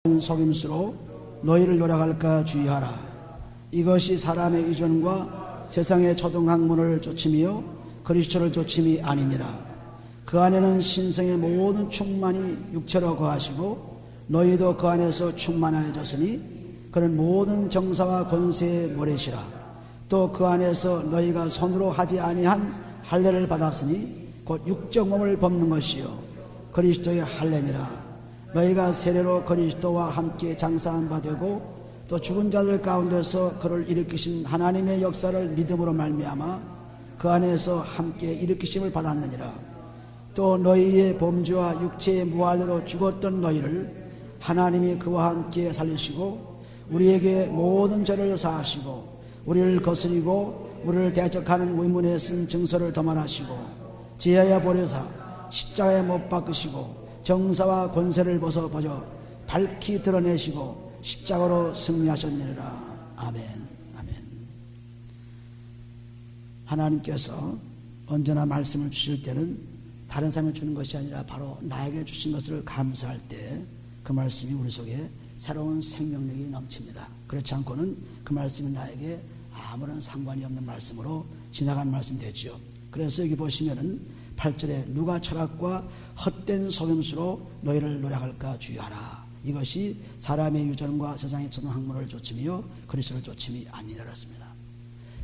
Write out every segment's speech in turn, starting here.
속임수로 너희를 노력할까 주의하라. 이것이 사람의 의존과 세상의 초등학문을 좇음이요 그리스도를 좇음이 아니니라. 그 안에는 신성의 모든 충만이 육체로 거하시고 너희도 그 안에서 충만하여졌으니 그는 모든 정사와 권세의 모래시라. 또 그 안에서 너희가 손으로 하지 아니한 할례를 받았으니 곧 육적 몸을 벗는 것이요 그리스도의 할례니라. 너희가 세례로 그리스도와 함께 장사한 바 되고 또 죽은 자들 가운데서 그를 일으키신 하나님의 역사를 믿음으로 말미암아 그 안에서 함께 일으키심을 받았느니라. 또 너희의 범죄와 육체의 무할례로 죽었던 너희를 하나님이 그와 함께 살리시고 우리에게 모든 죄를 사하시고 우리를 거스리고 우리를 대적하는 의문에 쓴 증서를 도말하시고 지혜야 보내사 십자가에 못 박으시고 정사와 권세를 벗어버려 밝히 드러내시고 십자가로 승리하셨느니라. 아멘. 아멘. 하나님께서 언제나 말씀을 주실 때는 다른 사람이 주는 것이 아니라 바로 나에게 주신 것을 감사할 때 그 말씀이 우리 속에 새로운 생명력이 넘칩니다. 그렇지 않고는 그 말씀이 나에게 아무런 상관이 없는 말씀으로 지나간 말씀 되죠. 그래서 여기 보시면은 8절에 누가 철학과 헛된 속임수로 너희를 노력할까 주의하라. 이것이 사람의 유전과 세상의 초등학문을 좇음이요 그리스도를 좇음이 아니라 그랬습니다.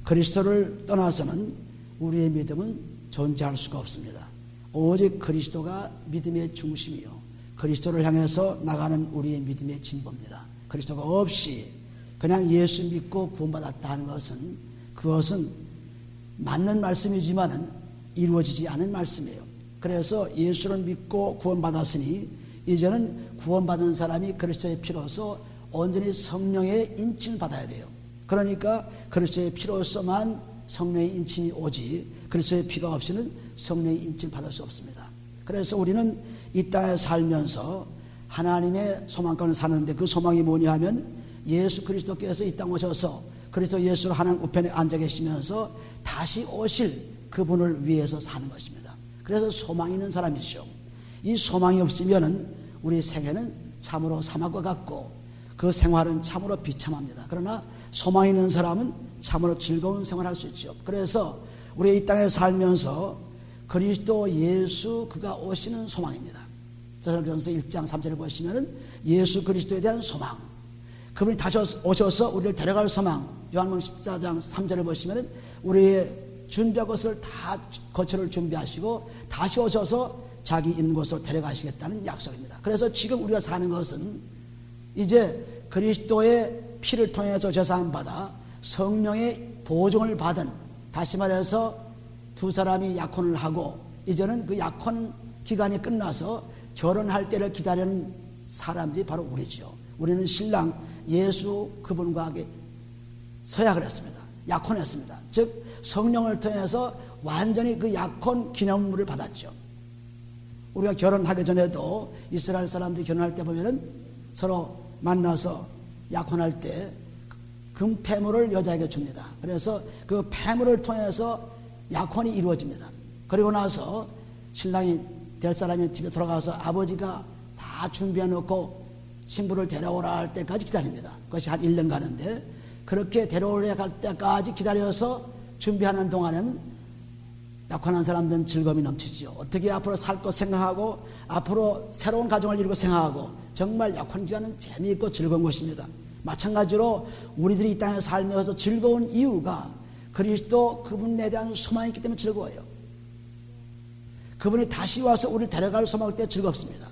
그리스도를 떠나서는 우리의 믿음은 존재할 수가 없습니다. 오직 그리스도가 믿음의 중심이요 그리스도를 향해서 나가는 우리의 믿음의 진보입니다. 그리스도가 없이 그냥 예수 믿고 구원받았다 하는 것은 그것은 맞는 말씀이지만은 이루어지지 않은 말씀이에요. 그래서 예수를 믿고 구원받았으니 이제는 구원받은 사람이 그리스도의 피로서 온전히 성령의 인침을 받아야 돼요. 그러니까 그리스도의 피로서만 성령의 인침이 오지 그리스도의 피가 없이는 성령의 인침을 받을 수 없습니다. 그래서 우리는 이 땅에 살면서 하나님의 소망 가운데 사는데 그 소망이 뭐냐 하면 예수 그리스도께서 이 땅 오셔서 그리스도 예수로 하나님 우편에 앉아 계시면서 다시 오실 그분을 위해서 사는 것입니다. 그래서 소망이 있는 사람이죠. 이 소망이 없으면 우리 생애는 참으로 사막과 같고 그 생활은 참으로 비참합니다. 그러나 소망이 있는 사람은 참으로 즐거운 생활을 할 수 있죠. 그래서 우리 이 땅에 살면서 그리스도 예수 그가 오시는 소망입니다. 사도행전서 1장 3절을 보시면 예수 그리스도에 대한 소망, 그분이 다시 오셔서 우리를 데려갈 소망, 요한복음 14장 3절을 보시면 우리의 준비할 것을 다 거처를 준비하시고 다시 오셔서 자기 있는 곳으로 데려가시겠다는 약속입니다. 그래서 지금 우리가 사는 것은 이제 그리스도의 피를 통해서 죄사함 받아 성령의 보증을 받은, 다시 말해서 두 사람이 약혼을 하고 이제는 그 약혼 기간이 끝나서 결혼할 때를 기다리는 사람들이 바로 우리죠. 우리는 신랑 예수 그분과 함께 서약을 했습니다. 약혼했습니다. 즉 성령을 통해서 완전히 그 약혼 기념물을 받았죠. 우리가 결혼하기 전에도 이스라엘 사람들이 결혼할 때 보면은 서로 만나서 약혼할 때 금폐물을 여자에게 줍니다. 그래서 그 폐물을 통해서 약혼이 이루어집니다. 그리고 나서 신랑이 될 사람이 집에 돌아가서 아버지가 다 준비해 놓고 신부를 데려오라 할 때까지 기다립니다. 그것이 한 1년 가는데 그렇게 데려오려 갈 때까지 기다려서 준비하는 동안에는 약혼한 사람들은 즐거움이 넘치지요. 어떻게 앞으로 살 것 생각하고 앞으로 새로운 가정을 이루고 생각하고 정말 약혼 기간은 재미있고 즐거운 것입니다. 마찬가지로 우리들이 이 땅에 살면서 즐거운 이유가 그리스도 그분에 대한 소망이 있기 때문에 즐거워요. 그분이 다시 와서 우리를 데려갈 소망일 때 즐겁습니다.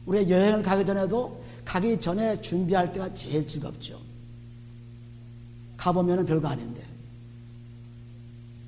우리가 여행을 가기 전에도 가기 전에 준비할 때가 제일 즐겁죠. 가보면 별거 아닌데.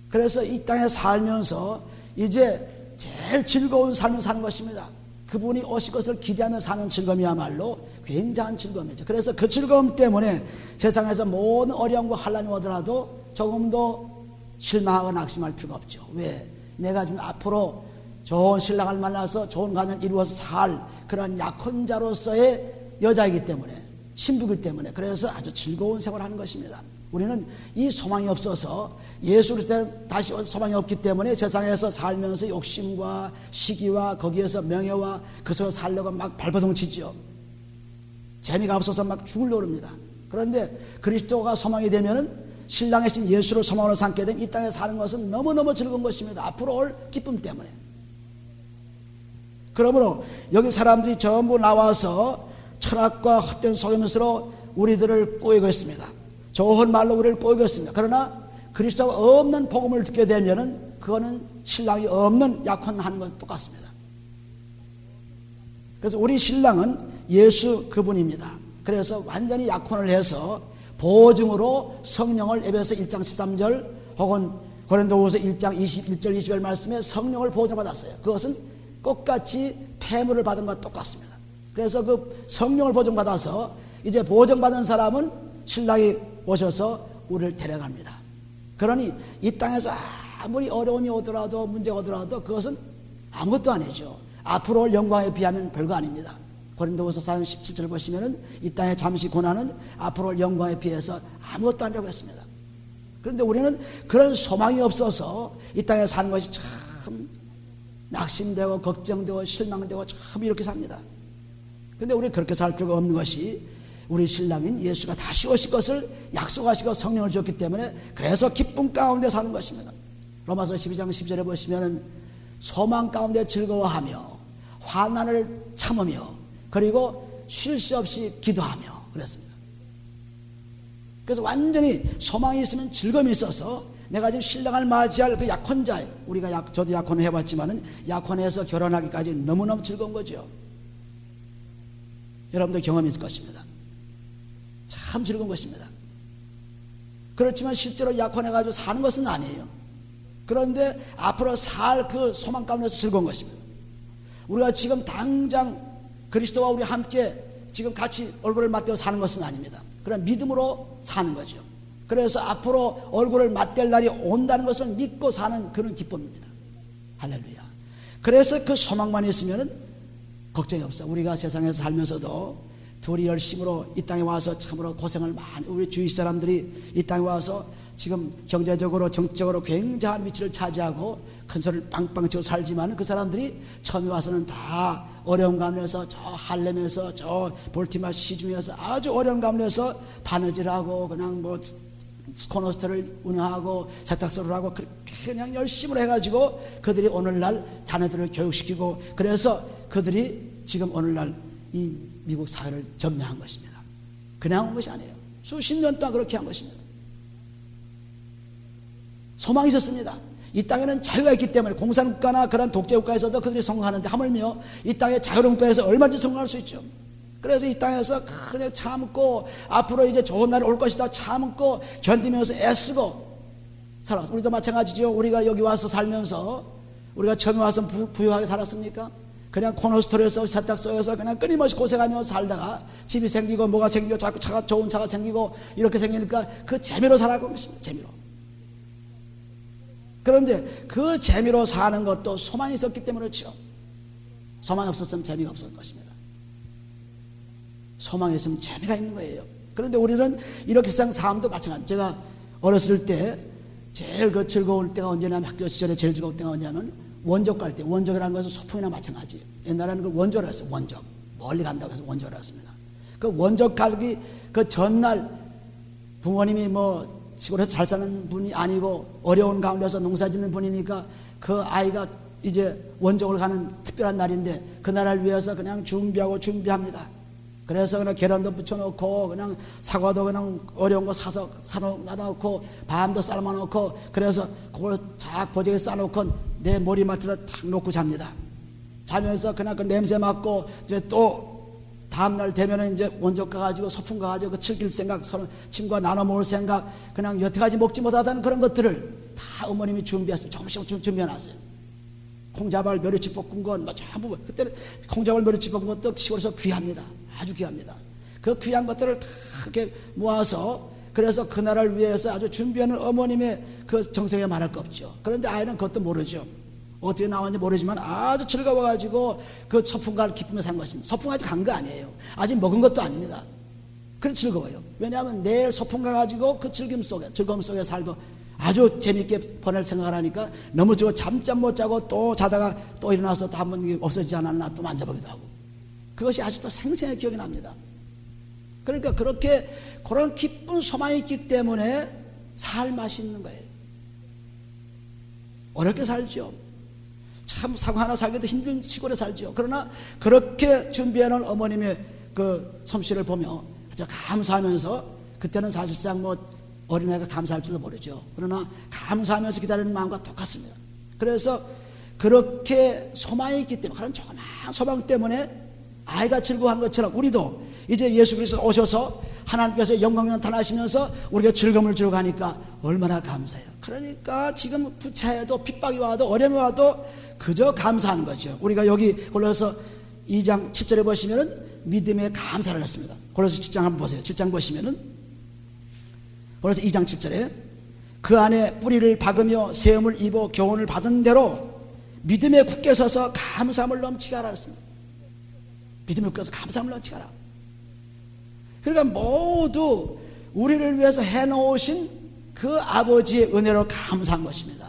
그래서 이 땅에 살면서 이제 제일 즐거운 삶을 사는 것입니다. 그분이 오실 것을 기대하며 사는 즐거움이야말로 굉장한 즐거움이죠. 그래서 그 즐거움 때문에 세상에서 모든 어려움과 환난이 오더라도 조금도 실망하고 낙심할 필요가 없죠. 왜? 내가 지금 앞으로 좋은 신랑을 만나서 좋은 가정 이루어서 살 그런 약혼자로서의 여자이기 때문에, 신부이기 때문에, 그래서 아주 즐거운 생활을 하는 것입니다. 우리는 이 소망이 없어서 예수를 다시 온 소망이 없기 때문에 세상에서 살면서 욕심과 시기와 거기에서 명예와 그 속에 살려고 막 발버둥치죠. 재미가 없어서 막 죽으려고 합니다. 그런데 그리스도가 소망이 되면은 신랑의 신 예수를 소망으로 삼게 되면 이 땅에 사는 것은 너무너무 즐거운 것입니다. 앞으로 올 기쁨 때문에. 그러므로 여기 사람들이 전부 나와서 철학과 헛된 속임수로 우리들을 꼬이고 있습니다. 좋은 말로 우리를 꼬이고 있습니다. 그러나 그리스도가 없는 복음을 듣게 되면은 그거는 신랑이 없는 약혼하는 것과 똑같습니다. 그래서 우리 신랑은 예수 그분입니다. 그래서 완전히 약혼을 해서 보증으로 성령을 에베소 1장 13절 혹은 고린도후서 1장 21절 20절 말씀에 성령을 보증받았어요. 그것은 똑같이 폐물을 받은 것과 똑같습니다. 그래서 그 성령을 보증받아서 이제 보증받은 사람은 신랑이 오셔서 우리를 데려갑니다. 그러니 이 땅에서 아무리 어려움이 오더라도 문제가 오더라도 그것은 아무것도 아니죠. 앞으로 올 영광에 비하면 별거 아닙니다. 고린도후서 4장 17절 보시면은 이 땅의 잠시 고난은 앞으로 올 영광에 비해서 아무것도 아니라고 했습니다. 그런데 우리는 그런 소망이 없어서 이 땅에 사는 것이 참 낙심되고 걱정되고 실망되고 참 이렇게 삽니다. 그런데 우리 그렇게 살 필요가 없는 것이 우리 신랑인 예수가 다시 오실 것을 약속하시고 성령을 줬기 때문에 그래서 기쁨 가운데 사는 것입니다. 로마서 12장 10절에 보시면은 소망 가운데 즐거워하며 환난을 참으며 그리고 쉴 새 없이 기도하며 그랬습니다. 그래서 완전히 소망이 있으면 즐거움이 있어서 내가 지금 신랑을 맞이할 그 약혼자, 우리가 저도 약혼을 해봤지만은 약혼해서 결혼하기까지 너무너무 즐거운 거죠. 여러분도 경험이 있을 것입니다. 참 즐거운 것입니다. 그렇지만 실제로 약혼해가지고 사는 것은 아니에요. 그런데 앞으로 살 그 소망 가운데서 즐거운 것입니다. 우리가 지금 당장 그리스도와 우리 함께 지금 같이 얼굴을 맞대어 사는 것은 아닙니다. 그런 믿음으로 사는 거죠. 그래서 앞으로 얼굴을 맞댈 날이 온다는 것을 믿고 사는 그런 기쁨입니다. 할렐루야. 그래서 그 소망만 있으면 걱정이 없어. 우리가 세상에서 살면서도 둘이 열심으로 이 땅에 와서 참으로 고생을 많이, 우리 주위 사람들이 이 땅에 와서 지금 경제적으로 정치적으로 굉장한 위치를 차지하고 큰 소리를 빵빵 치고 살지만 그 사람들이 처음에 와서는 다 어려운 가운데서 저 할렘에서 저 볼티마 시중에서 아주 어려운 가운데서 바느질하고 그냥 뭐 코너스터를 운영하고 세탁소를 하고 그냥 열심으로 해가지고 그들이 오늘날 자녀들을 교육시키고 그래서 그들이 지금 오늘날 이 미국 사회를 점령한 것입니다. 그냥 온 것이 아니에요. 수십 년 동안 그렇게 한 것입니다. 소망이 있었습니다. 이 땅에는 자유가 있기 때문에 공산국가나 그런 독재국가에서도 그들이 성공하는데 하물며 이 땅의 자유로운 국가에서 얼마든지 성공할 수 있죠. 그래서 이 땅에서 그냥 참고 앞으로 이제 좋은 날이 올 것이다 참고 견디면서 애쓰고 살았어요. 우리도 마찬가지죠. 우리가 여기 와서 살면서 우리가 처음에 와서 부유하게 살았습니까? 그냥 코너스토리에서 세탁소에서 그냥 끊임없이 고생하면서 살다가 집이 생기고 뭐가 생기고 자꾸 차가 좋은 차가 생기고 이렇게 생기니까 그 재미로 살아가고 있습니다. 재미로. 그런데 그 재미로 사는 것도 소망이 있었기 때문에 그렇죠. 소망이 없었으면 재미가 없었을 것입니다. 소망이 있으면 재미가 있는 거예요. 그런데 우리는 이렇게 세상 삶도 마찬가지. 제가 어렸을 때 제일 그 즐거울 때가 언제냐면 학교 시절에 제일 즐거울 때가 언제냐면 원적 갈 때. 원적이라는 것은 소풍이나 마찬가지예요. 옛날에는 그 원적을 했어요. 원적. 멀리 간다고 해서 원적을 했습니다. 그 원적 가기 그 전날 부모님이 뭐 시골에서 잘 사는 분이 아니고 어려운 가운데서 농사 짓는 분이니까 그 아이가 이제 원적을 가는 특별한 날인데 그 날을 위해서 그냥 준비합니다. 그래서 그냥 계란도 부쳐놓고 그냥 사과도 그냥 어려운 거 사서 사놓고 밤도 삶아놓고 그래서 그걸 쫙 보재기에 싸놓고 내 머리맡에다 탁 놓고 잡니다. 자면서 그냥 그 냄새 맡고 이제 또 다음날 되면은 이제 원적 가가지고 소풍 가가지고 그 즐길 생각, 서로 친구와 나눠 먹을 생각, 그냥 여태까지 먹지 못하다는 그런 것들을 다 어머님이 준비했어요. 조금씩 준비해놨어요. 콩자발 멸치 볶은 건 뭐 전부 그때는 콩자발 멸치 볶은 것도 시골에서 귀합니다. 아주 귀합니다. 그 귀한 것들을 다 이렇게 모아서 그래서 그날을 위해서 아주 준비하는 어머님의 그 정성에 말할 거 없죠. 그런데 아이는 그것도 모르죠. 어떻게 나왔는지 모르지만 아주 즐거워가지고 그 소풍갈 기쁨에 산 것입니다. 소풍 아직 간 거 아니에요. 아직 먹은 것도 아닙니다. 그래 즐거워요. 왜냐하면 내일 소풍 가가지고 그 즐거움 속에 살고 아주 재밌게 보낼 생각을 하니까 너무 저거 잠 못 자고 또 자다가 또 일어나서 또 한 번 없어지지 않았나 또 만져보기도 하고 그것이 아직도 생생하게 기억이 납니다. 그러니까 그렇게 그런 기쁜 소망이 있기 때문에 살 맛이 있는 거예요. 어렵게 살죠. 참 사고 하나 살기도 힘든 시골에 살죠. 그러나 그렇게 준비해놓은 어머님의 그 솜씨를 보며 감사하면서, 그때는 사실상 뭐 어린애가 감사할 줄도 모르죠. 그러나 감사하면서 기다리는 마음과 똑같습니다. 그래서 그렇게 소망이 있기 때문에, 그런 조그만 소망 때문에 아이가 즐거워한 것처럼 우리도 이제 예수 그리스도 오셔서 하나님께서 영광에 나타나시면서 우리가 즐거움을 주러 가니까 얼마나 감사해요. 그러니까 지금 부차에도 핍박이 와도 어려움이 와도 그저 감사하는 거죠. 우리가 여기 골로새 2장 7절에 보시면은 믿음의 감사를 했습니다. 골로새 7장 한번 보세요. 7장 보시면은 골로새 2장 7절에 그 안에 뿌리를 박으며 세움을 입어 교훈을 받은 대로 믿음에 굳게 서서 감사함을 넘치게 하라 했습니다. 믿음에 굳게 서서 감사함을 넘치게 하라. 그러니까 모두 우리를 위해서 해놓으신 그 아버지의 은혜로 감사한 것입니다.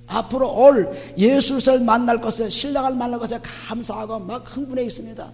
앞으로 올 예수를 만날 것에, 신랑을 만날 것에 감사하고 막 흥분해 있습니다.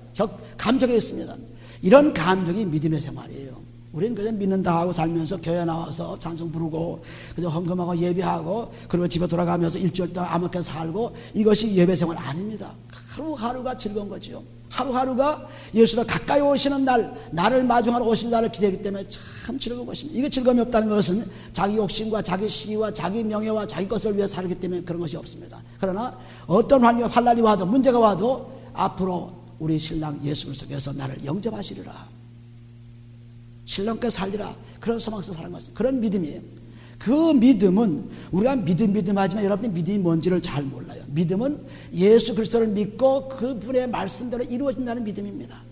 감격해 있습니다. 이런 감격이 믿음의 생활이에요. 우리는 그냥 믿는다 하고 살면서 교회 나와서 찬송 부르고 그저 헌금하고 예배하고 그리고 집에 돌아가면서 일주일 동안 아무렇게나 살고, 이것이 예배 생활 아닙니다. 하루하루가 즐거운 거죠. 하루하루가 예수가 가까이 오시는 날, 나를 마중하러 오시는 날을 기대하기 때문에 참 즐거운 것입니다. 이게 즐거움이 없다는 것은 자기 욕심과 자기 시기와 자기 명예와 자기 것을 위해 살기 때문에 그런 것이 없습니다. 그러나 어떤 환란이 와도, 문제가 와도 앞으로 우리 신랑 예수 그리스도께서 나를 영접하시리라, 신랑께 살리라, 그런 소망에서 사는 것은 그런 믿음이에요. 그 믿음은, 우리가 믿음 하지만 여러분들이 믿음이 뭔지를 잘 몰라요. 믿음은 예수 그리스도를 믿고 그분의 말씀대로 이루어진다는 믿음입니다.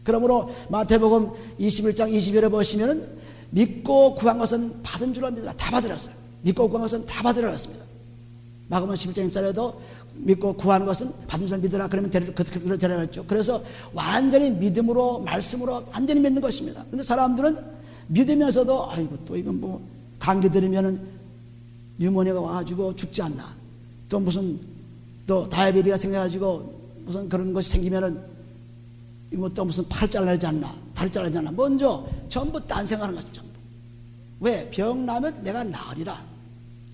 그러므로 마태복음 21장 20절에 보시면은 믿고 구한 것은 받은 줄로 믿으라, 다 받으렸어요. 믿고 구한 것은 다 받으렸습니다. 마가복음 11장 1절에도 믿고 구한 것은 받은 줄로 믿으라, 그러면 그를 데려갔죠. 그래서 완전히 믿음으로, 말씀으로 완전히 믿는 것입니다. 근데 사람들은 믿으면서도 아이고 또 이건 뭐 감기 들으면은 뉴모니아가 와가지고 죽지 않나, 또 무슨 또 다이아베티가 생겨가지고 무슨 그런 것이 생기면은 이거 또 무슨 팔 잘라지 않나, 다리 잘라지 않나, 먼저 전부 딴 생각하는 것입니다. 전부. 왜? 병 나면 내가 나으리라,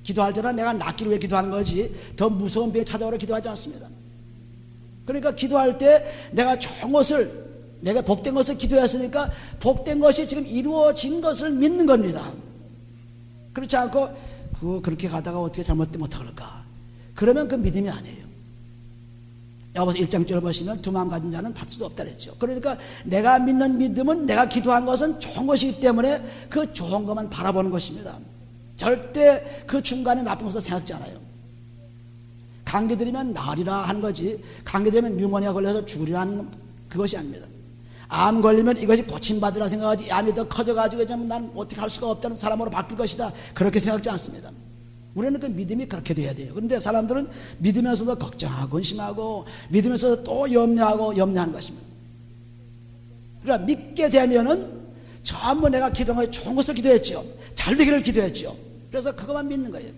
기도할 때는 내가 낫기를 위해 기도하는 거지 더 무서운 병이 찾아오려 기도하지 않습니다. 그러니까 기도할 때 내가 좋은 것을, 내가 복된 것을 기도했으니까 복된 것이 지금 이루어진 것을 믿는 겁니다. 그렇지 않고 그렇게 가다가 어떻게 잘못되면 어떡할까, 그러면 그 믿음이 아니에요. 야고보서 1장 1절 보시면 두 마음 가진 자는 받을 수도 없다 그랬죠. 그러니까 내가 믿는 믿음은 내가 기도한 것은 좋은 것이기 때문에 그 좋은 것만 바라보는 것입니다. 절대 그 중간에 나쁜 것을 생각지 않아요. 감기 들이면 나으리라 하는 거지, 감기 들이면 뉴모니아 걸려서 죽으리라 하는 그것이 아닙니다. 암 걸리면 이것이 고침받으라 생각하지, 암이 더 커져가지고 난 어떻게 할 수가 없다는 사람으로 바뀔 것이다, 그렇게 생각지 않습니다. 우리는 그 믿음이 그렇게 돼야 돼요. 그런데 사람들은 믿으면서도 걱정하고 근심하고, 믿으면서도 또 염려하는 것입니다. 그러니까 믿게 되면은 전부 내가 기도한 것이 좋은 것을 기도했죠, 잘 되기를 기도했죠. 그래서 그것만 믿는 거예요.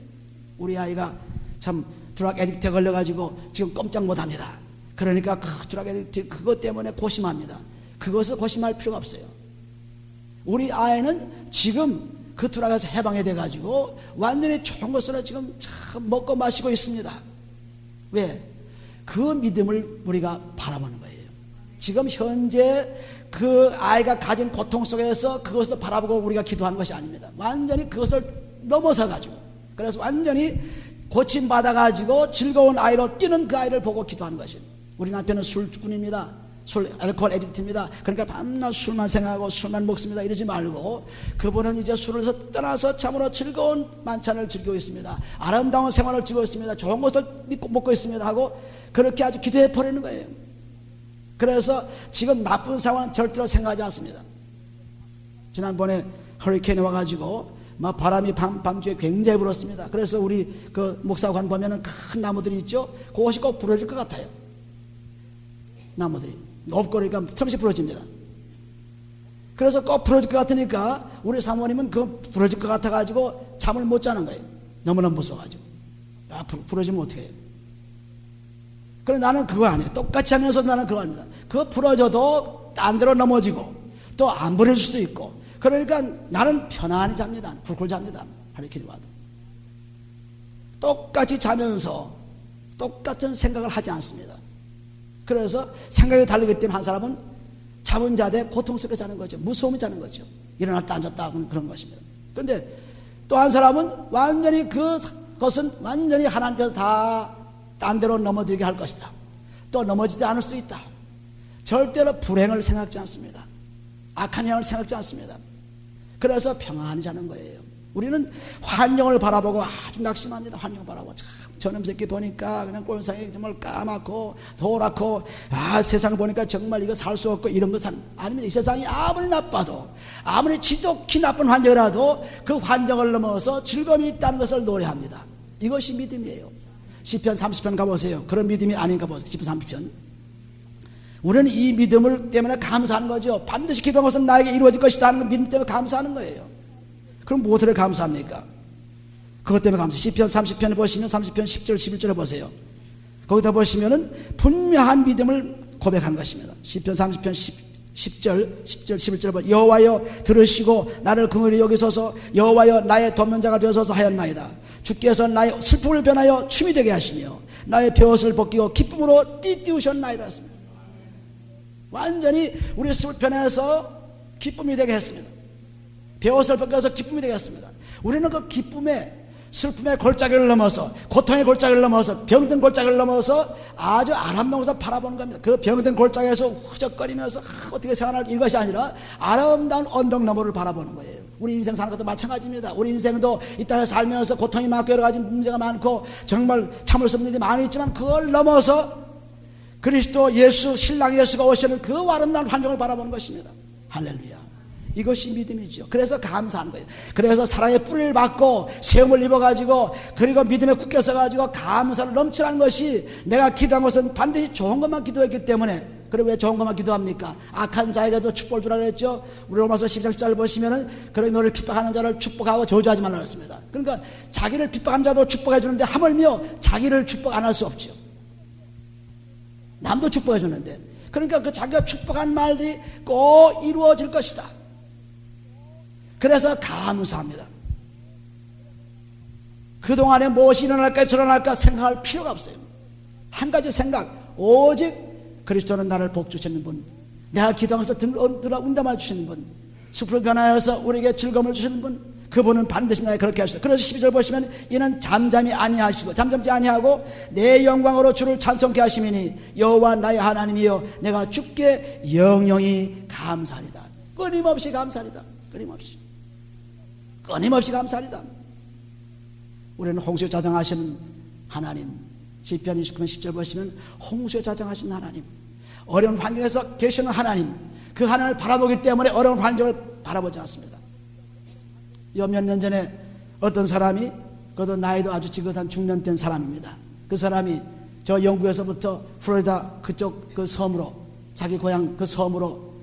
우리 아이가 참 드락 에딕트에 걸려가지고 지금 꼼짝 못합니다. 그러니까 그 드락 에딕트 그것 때문에 고심합니다. 그것을 고심할 필요가 없어요. 우리 아이는 지금 그 드락에서 해방이 돼가지고 완전히 좋은 것으로 지금 참 먹고 마시고 있습니다. 왜? 그 믿음을 우리가 바라보는 거예요. 지금 현재 그 아이가 가진 고통 속에서 그것을 바라보고 우리가 기도하는 것이 아닙니다. 완전히 그것을 넘어서 가지고, 그래서 완전히 고침받아가지고 즐거운 아이로 뛰는 그 아이를 보고 기도하는 것입니다. 우리 남편은 술꾼입니다. 알코올 에딕트입니다. 그러니까 밤낮 술만 생각하고 술만 먹습니다, 이러지 말고 그분은 이제 술을 떠나서 참으로 즐거운 만찬을 즐기고 있습니다. 아름다운 생활을 즐기고 있습니다. 좋은 것을 믿고 먹고 있습니다 하고 그렇게 아주 기도해 버리는 거예요. 그래서 지금 나쁜 상황은 절대로 생각하지 않습니다. 지난번에 허리케인이 와가지고 막 바람이 밤중에 굉장히 불었습니다. 그래서 우리 그 목사관 보면은 큰 나무들이 있죠. 그것이 꼭 부러질 것 같아요. 나무들이 높고 그러니까 틈없이 부러집니다. 그래서 꼭 부러질 것 같으니까 우리 사모님은 그 부러질 것 같아가지고 잠을 못 자는 거예요. 너무나 무서워가지고. 아, 부러지면 어떻게 해요? 그래 나는 그거 아니에요. 똑같이 하면서 나는 그거 아닙니다. 그거 부러져도 딴 데로 넘어지고 또 안 버릴 수도 있고, 그러니까 나는 편안히 잡니다. 굴굴 잡니다. 하루 기도하도 똑같이 자면서 똑같은 생각을 하지 않습니다. 그래서 생각이 다르기 때문에 한 사람은 잠은 자되 고통스럽게 자는 거죠. 무서움이 자는 거죠. 일어났다 앉았다 하는 그런 것입니다. 그런데 또 한 사람은 완전히 그것은 완전히 하나님께서 다 딴 데로 넘어들게 할 것이다. 또 넘어지지 않을 수 있다. 절대로 불행을 생각지 않습니다. 악한 형을 생각지 않습니다. 그래서 평안히 자는 거예요. 우리는 환경을 바라보고 아주 낙심합니다. 환경을 바라보고 참 저놈 새끼 보니까 그냥 꼴상이 정말 까맣고 도랗고, 세상 보니까 정말 이거 살 수 없고 이런 거 아니면 이 세상이 아무리 나빠도, 아무리 지독히 나쁜 환경이라도 그 환경을 넘어서 즐거움이 있다는 것을 노래합니다. 이것이 믿음이에요. 시편 30편 가보세요. 그런 믿음이 아닌가 보세요. 시편 30편. 우리는 이 믿음을 때문에 감사하는 거죠. 반드시 기도한 것은 나에게 이루어질 것이다 하는 믿음 때문에 감사하는 거예요. 그럼 무엇을 감사합니까? 그것 때문에 감사. 시편 30편을 보시면 30편 10절 11절을 보세요. 거기다 보시면은 분명한 믿음을 고백한 것입니다. 시편 30편 10절 11절을 보세요. 여호와여 들으시고 나를 긍휼히 여기소서. 여호와여 나의 도면자가 되소서 하였나이다. 주께서 나의 슬픔을 변하여 춤이 되게 하시며 나의 베옷을 벗기고 기쁨으로 띠띠우셨나이다 했습니다. 완전히 우리 슬픔을 변해서 기쁨이 되게 했습니다. 베옷을 벗겨서 기쁨이 되게 했습니다. 우리는 그 기쁨의, 슬픔의 골짜기를 넘어서, 고통의 골짜기를 넘어서, 병든 골짜기를 넘어서 아주 아름다운 것을 바라보는 겁니다. 그 병든 골짜기에서 후적거리면서 어떻게 생활할 이것이 아니라 아름다운 언덕 너머를 바라보는 거예요. 우리 인생 사는 것도 마찬가지입니다. 우리 인생도 이 땅에 살면서 고통이 많고 여러 가지 문제가 많고 정말 참을 수 없는 일이 많이 있지만 그걸 넘어서 그리스도 예수, 신랑 예수가 오시는 그 아름다운 환경을 바라보는 것입니다. 할렐루야. 이것이 믿음이죠. 그래서 감사하는 거예요. 그래서 사랑의 뿌리를 받고 세움을 입어가지고 그리고 믿음에 굳게 서가지고 감사를 넘치라는 것이, 내가 기도한 것은 반드시 좋은 것만 기도했기 때문에. 그리고 왜 좋은 것만 기도합니까? 악한 자에게도 축복을 주라 그랬죠. 우리 로마서 10장 10절을 보시면은 그런 너를 핍박하는 자를 축복하고 저주하지 말라 그랬습니다. 그러니까 자기를 핍박한 자도 축복해 주는데 하물며 자기를 축복 안 할 수 없죠. 남도 축복해 주는데, 그러니까 그 자기가 축복한 말들이 꼭 이루어질 것이다. 그래서 감사합니다. 그동안에 무엇이 일어날까 드러날까 생각할 필요가 없어요. 한 가지 생각, 오직 그리스도는 나를 복주시는 분, 내가 기도하면서 응답을 주시는 분, 숲을 변하여서 우리에게 즐거움을 주시는 분, 그분은 반드시 나에게 그렇게 하시죠. 그래서 12절 보시면 이는 잠잠히 아니하시고, 잠잠지 아니하고 내 영광으로 주를 찬송케 하시미니 여호와 나의 하나님이여 내가 주께 영영히 감사하리다. 끊임없이 감사하리다. 끊임없이 감사하리다. 우리는 홍수에 자정하시는 하나님, 시편 29편 10절 보시면 홍수에 자정하시는 하나님, 어려운 환경에서 계시는 하나님, 그 하나님을 바라보기 때문에 어려운 환경을 바라보지 않습니다. 몇 년 전에 어떤 사람이, 그것도 나이도 아주 지긋한 중년된 사람입니다. 그 사람이 저 영국에서부터 플로리다 그쪽 그 섬으로, 자기 고향 그 섬으로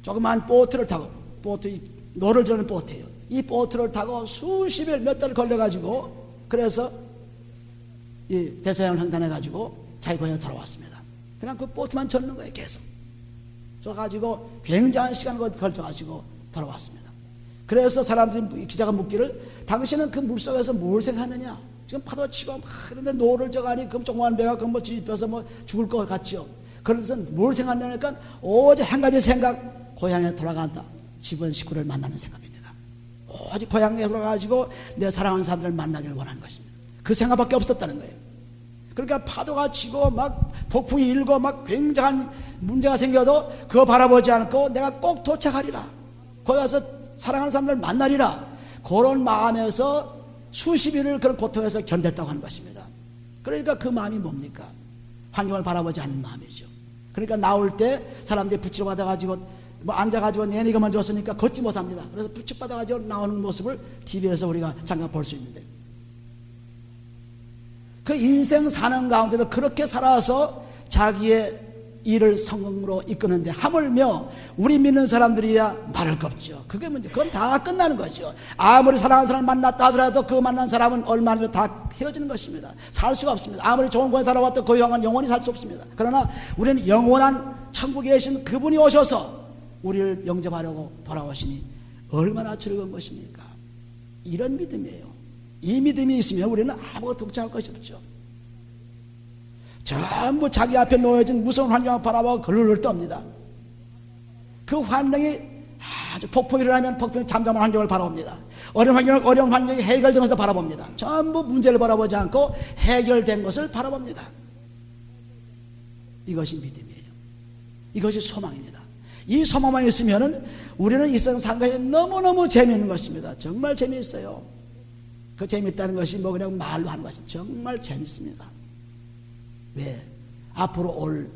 조그만 보트를 타고, 보트, 노를 저는 보트예요. 이 보트를 타고 수십일 몇 달 걸려가지고, 그래서 이 대서양을 횡단해가지고 자기 고향에 돌아왔습니다. 그냥 그 보트만 젓는 거예요. 계속 져가지고 굉장한 시간을 걸쳐가지고 돌아왔습니다. 그래서 사람들이, 기자가 묻기를, 당신은 그 물속에서 뭘 생각하느냐? 지금 파도 치고 막 이런데 노를 져가니 그 조그만 배가 그 뭐 뒤집혀서 뭐 죽을 것 같지요. 그래서 뭘 생각하냐니까 오직 한 가지 생각, 고향에 돌아간다. 집안 식구를 만나는 생각입니다. 오직 고향에 돌아가지고 내 사랑하는 사람들을 만나기를 원하는 것입니다. 그 생각밖에 없었다는 거예요. 그러니까 파도가 치고 막 폭풍이 일고 막 굉장한 문제가 생겨도 그거 바라보지 않고 내가 꼭 도착하리라, 거기 가서 사랑하는 사람들을 만나리라, 그런 마음에서 수십일을 그런 고통에서 견뎠다고 하는 것입니다. 그러니까 그 마음이 뭡니까? 환경을 바라보지 않는 마음이죠. 그러니까 나올 때 사람들이 부치러 받아가지고 뭐 앉아가지고 내니가 먼저 왔으니까 걷지 못합니다. 그래서 부축받아가지고 나오는 모습을 TV에서 우리가 잠깐 볼 수 있는데, 그 인생 사는 가운데도 그렇게 살아서 자기의 일을 성공으로 이끄는데 하물며 우리 믿는 사람들이야 말할 거 없죠. 그게 문제. 그건 다 끝나는 거죠. 아무리 사랑하는 사람을 만났다 하더라도 그 만난 사람은 얼마나 다 헤어지는 것입니다. 살 수가 없습니다. 아무리 좋은 곳에 살아왔도 그 영혼은 영원히 살 수 없습니다. 그러나 우리는 영원한 천국에 계신 그분이 오셔서 우리를 영접하려고 돌아오시니 얼마나 즐거운 것입니까? 이런 믿음이에요. 이 믿음이 있으면 우리는 아무것도 걱정할 것이 없죠. 전부 자기 앞에 놓여진 무서운 환경을 바라보고 걸룰 떱니다. 그 환경이 아주 폭풍이 일어나면 폭풍이 잠잠한 환경을 바라봅니다. 어려운 환경이 해결된 것을 바라봅니다. 전부 문제를 바라보지 않고 해결된 것을 바라봅니다. 이것이 믿음이에요. 이것이 소망입니다. 이 소망만 있으면 우리는 이 세상 사는 것이 너무너무 재미있는 것입니다. 정말 재미있어요. 그 재미있다는 것이 뭐 그냥 말로 하는 것이 정말 재미있습니다. 왜? 앞으로 올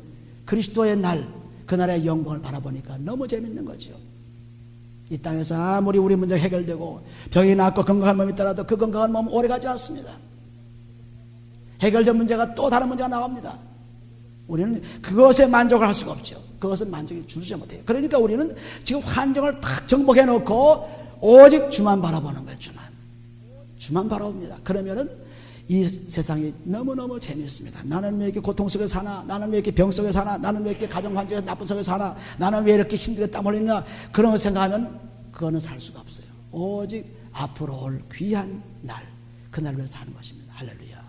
그리스도의 날, 그날의 영광을 바라보니까 너무 재미있는 거죠. 이 땅에서 아무리 우리 문제가 해결되고 병이 낫고 건강한 몸이 있더라도 그 건강한 몸은 오래가지 않습니다. 해결된 문제가 또 다른 문제가 나옵니다. 우리는 그것에 만족을 할 수가 없죠. 그것은 만족이 주지 못해요. 그러니까 우리는 지금 환경을 탁 정복해 놓고 오직 주만 바라보는 거예요. 주만 바라봅니다. 그러면은 이 세상이 너무너무 재미있습니다. 나는 왜 이렇게 고통 속에 사나? 나는 왜 이렇게 병 속에 사나? 나는 왜 이렇게 가정 환경에 나쁜 속에 사나? 나는 왜 이렇게 힘들게 땀 흘리냐? 그런 걸 생각하면 그거는 살 수가 없어요. 오직 앞으로 올 귀한 날, 그날을 위해서 사는 것입니다. 할렐루야.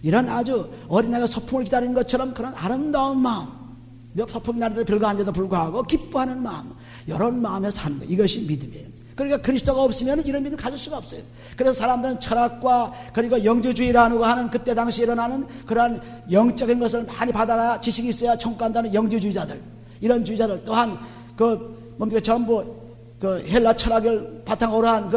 이런 아주 어린아이가 소풍을 기다리는 것처럼 그런 아름다운 마음, 몇 소풍 날에도 별거 아닌데도 불구하고 기뻐하는 마음, 이런 마음에 사는 것, 이것이 믿음이에요. 그러니까 그리스도가 없으면 이런 믿음 가질 수가 없어요. 그래서 사람들은 철학과 그리고 영주주의라고 하는 그때 당시 일어나는 그러한 영적인 것을 많이 받아야 지식이 있어야 천국 간다는 영주주의자들, 이런 주의자들 또한 전부 헬라 철학을 바탕으로 한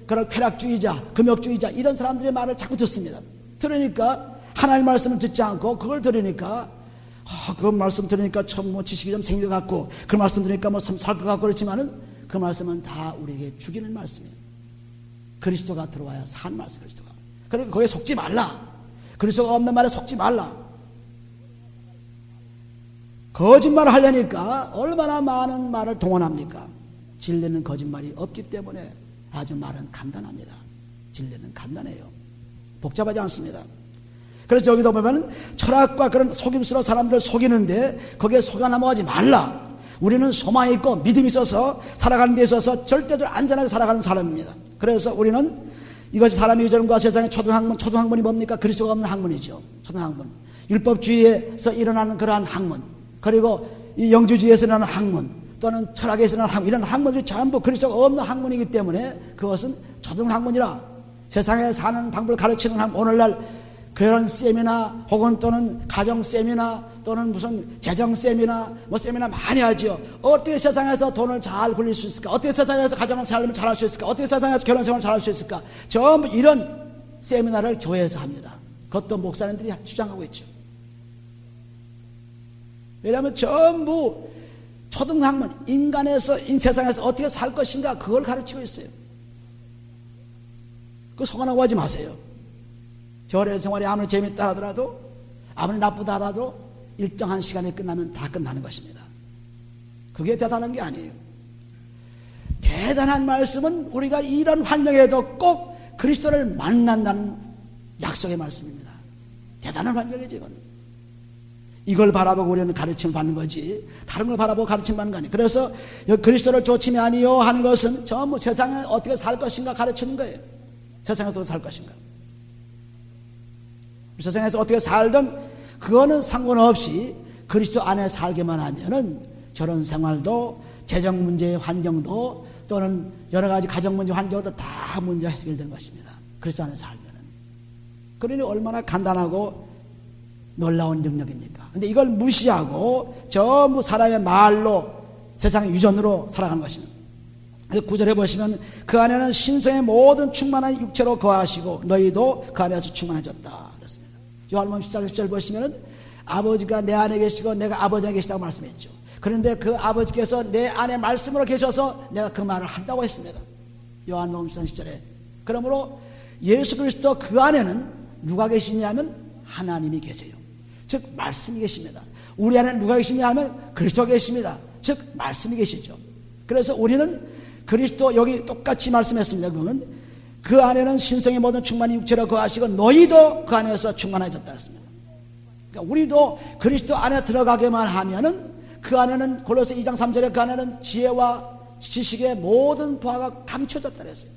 그런 쾌락주의자, 금욕주의자, 이런 사람들의 말을 자꾸 듣습니다. 들으니까 하나님 말씀을 듣지 않고 그걸 들으니까 그 말씀 들으니까 좀 지식이 좀 생겨 갖고 그 말씀 들으니까 살 것 같고 그렇지만은 그 말씀은 다 우리에게 죽이는 말씀이에요. 그리스도가 들어와야 산 말씀, 그리스도가. 그러니까 거기에 속지 말라. 그리스도가 없는 말에 속지 말라. 거짓말을 하려니까 얼마나 많은 말을 동원합니까? 진리는 거짓말이 없기 때문에 아주 말은 간단합니다. 진리는 간단해요. 복잡하지 않습니다. 그래서 여기도 보면 철학과 그런 속임수로 사람들을 속이는데 거기에 속아 넘어가지 말라. 우리는 소망이 있고 믿음이 있어서 살아가는 데 있어서 절대적으로 안전하게 살아가는 사람입니다. 그래서 우리는 이것이 사람의 유전과 세상의 초등학문이 뭡니까? 그리스도가 없는 학문이죠. 초등학문. 율법주의에서 일어나는 그러한 학문, 그리고 이 영주주의에서 일어나는 학문, 또는 철학에서 일어나는 학문, 이런 학문들이 전부 그리스도가 없는 학문이기 때문에 그것은 초등학문이라 세상에 사는 방법을 가르치는 학문, 오늘날 그런 세미나 혹은 또는 가정 세미나 또는 무슨 재정 세미나 세미나 많이 하죠. 어떻게 세상에서 돈을 잘 굴릴 수 있을까? 어떻게 세상에서 가정을 살면 잘할 수 있을까? 어떻게 세상에서 결혼생활을 잘할 수 있을까? 전부 이런 세미나를 교회에서 합니다. 그것도 목사님들이 주장하고 있죠. 왜냐하면 전부 초등학문, 인간에서 세상에서 어떻게 살 것인가 그걸 가르치고 있어요. 그거 속아나고 하지 마세요. 교회 생활이 아무리 재밌다 하더라도 아무리 나쁘다 하더라도 일정한 시간이 끝나면 다 끝나는 것입니다. 그게 대단한 게 아니에요. 대단한 말씀은 우리가 이런 환경에도 꼭 그리스도를 만난다는 약속의 말씀입니다. 대단한 환경이죠. 이건. 이걸 바라보고 우리는 가르침을 받는 거지 다른 걸 바라보고 가르침을 받는 거 아니에요. 그래서 그리스도를 좇음이 아니요 하는 것은 전부 세상에 어떻게 살 것인가 가르치는 거예요. 세상에서 어떻게 살 것인가. 세상에서 어떻게 살든 그거는 상관없이 그리스도 안에 살게만 하면은 결혼 생활도 재정 문제의 환경도 또는 여러 가지 가정 문제 환경도 다 문제 해결되는 것입니다. 그리스도 안에 살면은. 그러니 얼마나 간단하고 놀라운 능력입니까? 근데 이걸 무시하고 전부 사람의 말로 세상의 유전으로 살아가는 것입니다. 그 구절에 보시면 그 안에는 신성의 모든 충만한 육체로 거하시고 너희도 그 안에서 충만해졌다. 그렇습니다. 요한복음 14절 보시면 아버지가 내 안에 계시고 내가 아버지 안에 계시다고 말씀했죠. 그런데 그 아버지께서 내 안에 말씀으로 계셔서 내가 그 말을 한다고 했습니다. 요한복음 14절에. 그러므로 예수 그리스도 그 안에는 누가 계시냐면 하나님이 계세요. 즉 말씀이 계십니다. 우리 안에 누가 계시냐 하면 그리스도가 계십니다. 즉 말씀이 계시죠. 그래서 우리는 그리스도 여기 똑같이 말씀했습니다. 그러면 그 안에는 신성의 모든 충만이 육체로 거하시고 너희도 그 안에서 충만해졌다 했습니다. 그러니까 우리도 그리스도 안에 들어가게만 하면은 그 안에는 골로새 2장 3절에 그 안에는 지혜와 지식의 모든 보화가 감춰졌다 그랬어요.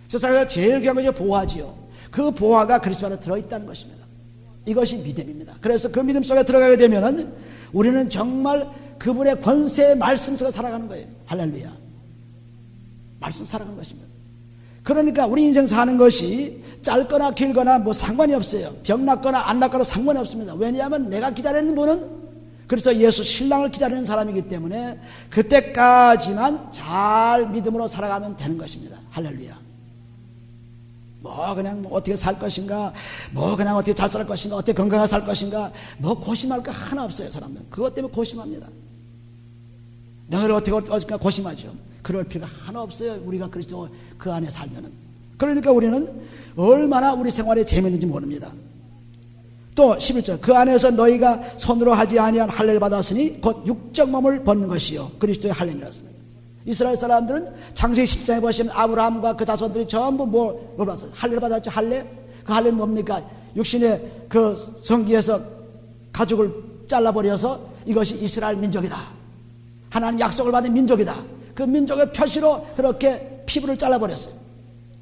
세상에서 제일 귀한 것이 보화지요. 그 보화가 그리스도 안에 들어있다는 것입니다. 이것이 믿음입니다. 그래서 그 믿음 속에 들어가게 되면은 우리는 정말 그분의 권세의 말씀 속에 살아가는 거예요. 할렐루야. 말씀 살아가는 것입니다. 그러니까 우리 인생 사는 것이 짧거나 길거나 뭐 상관이 없어요. 병 낫거나 안 낫거나 상관이 없습니다. 왜냐하면 내가 기다리는 분은 그래서 예수 신랑을 기다리는 사람이기 때문에 그때까지만 잘 믿음으로 살아가면 되는 것입니다. 할렐루야. 그냥 어떻게 살 것인가, 그냥 어떻게 잘 살 것인가, 어떻게 건강하게 살 것인가, 고심할 거 하나 없어요, 사람들. 그것 때문에 고심합니다. 명예를 어떻게 고심하죠. 그럴 필요가 하나 없어요. 우리가 그리스도 그 안에 살면은. 그러니까 우리는 얼마나 우리 생활에 재미있는지 모릅니다. 또 11절 그 안에서 너희가 손으로 하지 아니한 할례를 받았으니 곧 육적 몸을 벗는 것이요 그리스도의 할례니라습니다. 이스라엘 사람들은 창세기 10장에 보시면 아브라함과 그 자손들이 전부 뭘 받았어요? 할례를 받았죠. 할례? 그 할례는 뭡니까? 육신의 그 성기에서 가죽을 잘라버려서 이것이 이스라엘 민족이다. 하나님 약속을 받은 민족이다. 그 민족의 표시로 그렇게 피부를 잘라버렸어요.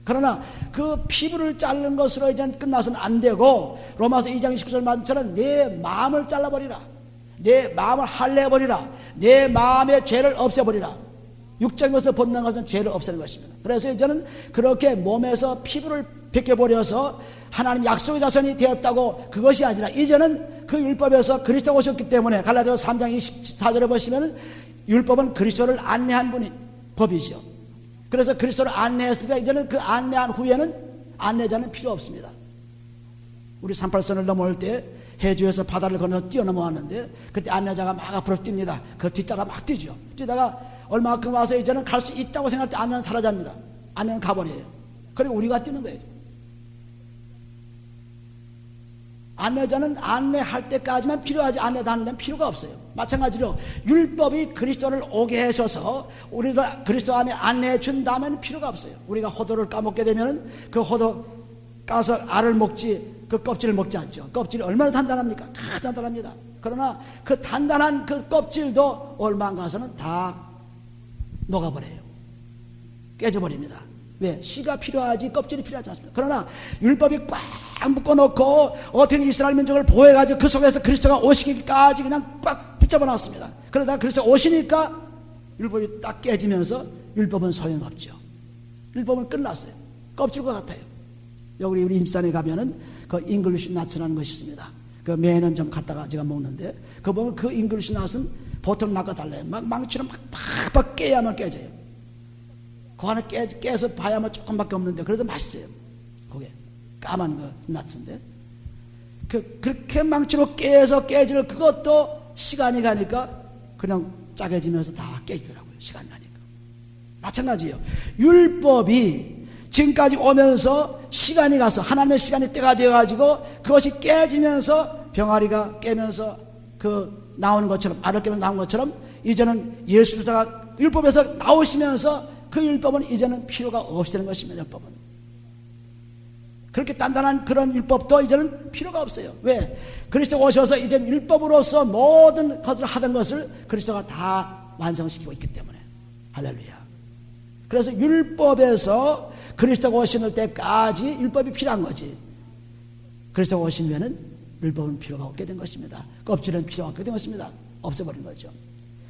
그러나 그 피부를 자르는 것으로 이제 끝나서는 안 되고 로마서 2장 29절 말씀처럼 내 마음을 잘라버리라. 내 마음을 할례해버리라. 내 마음의 죄를 없애버리라. 육적인 것을 벗는 것은 죄를 없애는 것입니다. 그래서 이제는 그렇게 몸에서 피부를 벗겨버려서 하나님 약속의 자손이 되었다고 그것이 아니라 이제는 그 율법에서 그리스도가 오셨기 때문에 갈라디아서 3장 24절에 보시면 율법은 그리스도를 안내한 분이 법이죠. 그래서 그리스도를 안내했으니까 이제는 그 안내한 후에는 안내자는 필요 없습니다. 우리 38선을 넘어올 때 해주에서 바다를 건너서 뛰어넘어왔는데 그때 안내자가 막 앞으로 뜁니다. 그 뒤따라 막 뛰죠. 뛰다가 얼마큼 와서 이제는 갈 수 있다고 생각할 때 안내는 사라집니다. 안내는 가버려요. 그리고 우리가 뛰는 거예요. 안내자는 안내할 때까지만 필요하지 안내도 하는 데는 필요가 없어요. 마찬가지로 율법이 그리스도를 오게 해줘서 우리가 그리스도 안에 안내해 준 다음에는 필요가 없어요. 우리가 호도를 까먹게 되면 그 호도 까서 알을 먹지 그 껍질을 먹지 않죠. 껍질이 얼마나 단단합니까? 단단합니다. 그러나 그 단단한 그 껍질도 얼마 안 가서는 다 녹아버려요. 깨져버립니다. 왜? 씨가 필요하지 껍질이 필요하지 않습니다. 그러나 율법이 꽉 묶어놓고 어떻게 이스라엘 민족을 보호해가지고 그 속에서 그리스도가 오시기까지 그냥 꽉 붙잡아 놨습니다. 그러다 그리스도가 오시니까 율법이 딱 깨지면서 율법은 소용없죠. 율법은 끝났어요. 껍질과 같아요. 여기 우리 임산에 가면은 그 잉글리시 낫이라는 것이 있습니다. 그 매년 좀 갖다가 제가 먹는데 그 보면 그 잉글리시 낫은 보통 낫과 달라요. 막 망치로 막 팍팍 깨야만 깨져요. 그 안에 깨서 봐야만 조금밖에 없는데 그래도 맛있어요. 그게 까만 거 낫인데 그렇게 망치로 깨서 깨질 그것도 시간이 가니까 그냥 짜게지면서 다 깨지더라고요. 시간이 가니까. 마찬가지예요. 율법이 지금까지 오면서 시간이 가서 하나님의 시간이 때가 되어가지고 그것이 깨지면서 병아리가 깨면서 그 나오는 것처럼 알을 깨면 나온 것처럼 이제는 예수 그리스도가 율법에서 나오시면서 그 율법은 이제는 필요가 없어지는 것입니다. 율법은 그렇게 단단한 그런 율법도 이제는 필요가 없어요. 왜? 그리스도가 오셔서 이제 율법으로서 모든 것을 하던 것을 그리스도가 다 완성시키고 있기 때문에 할렐루야. 그래서 율법에서 그리스도가 오실 때까지 율법이 필요한 거지. 그리스도가 오시면은 율법은 필요가 없게 된 것입니다. 껍질은 필요가 없게 된 것입니다. 없애버린 거죠.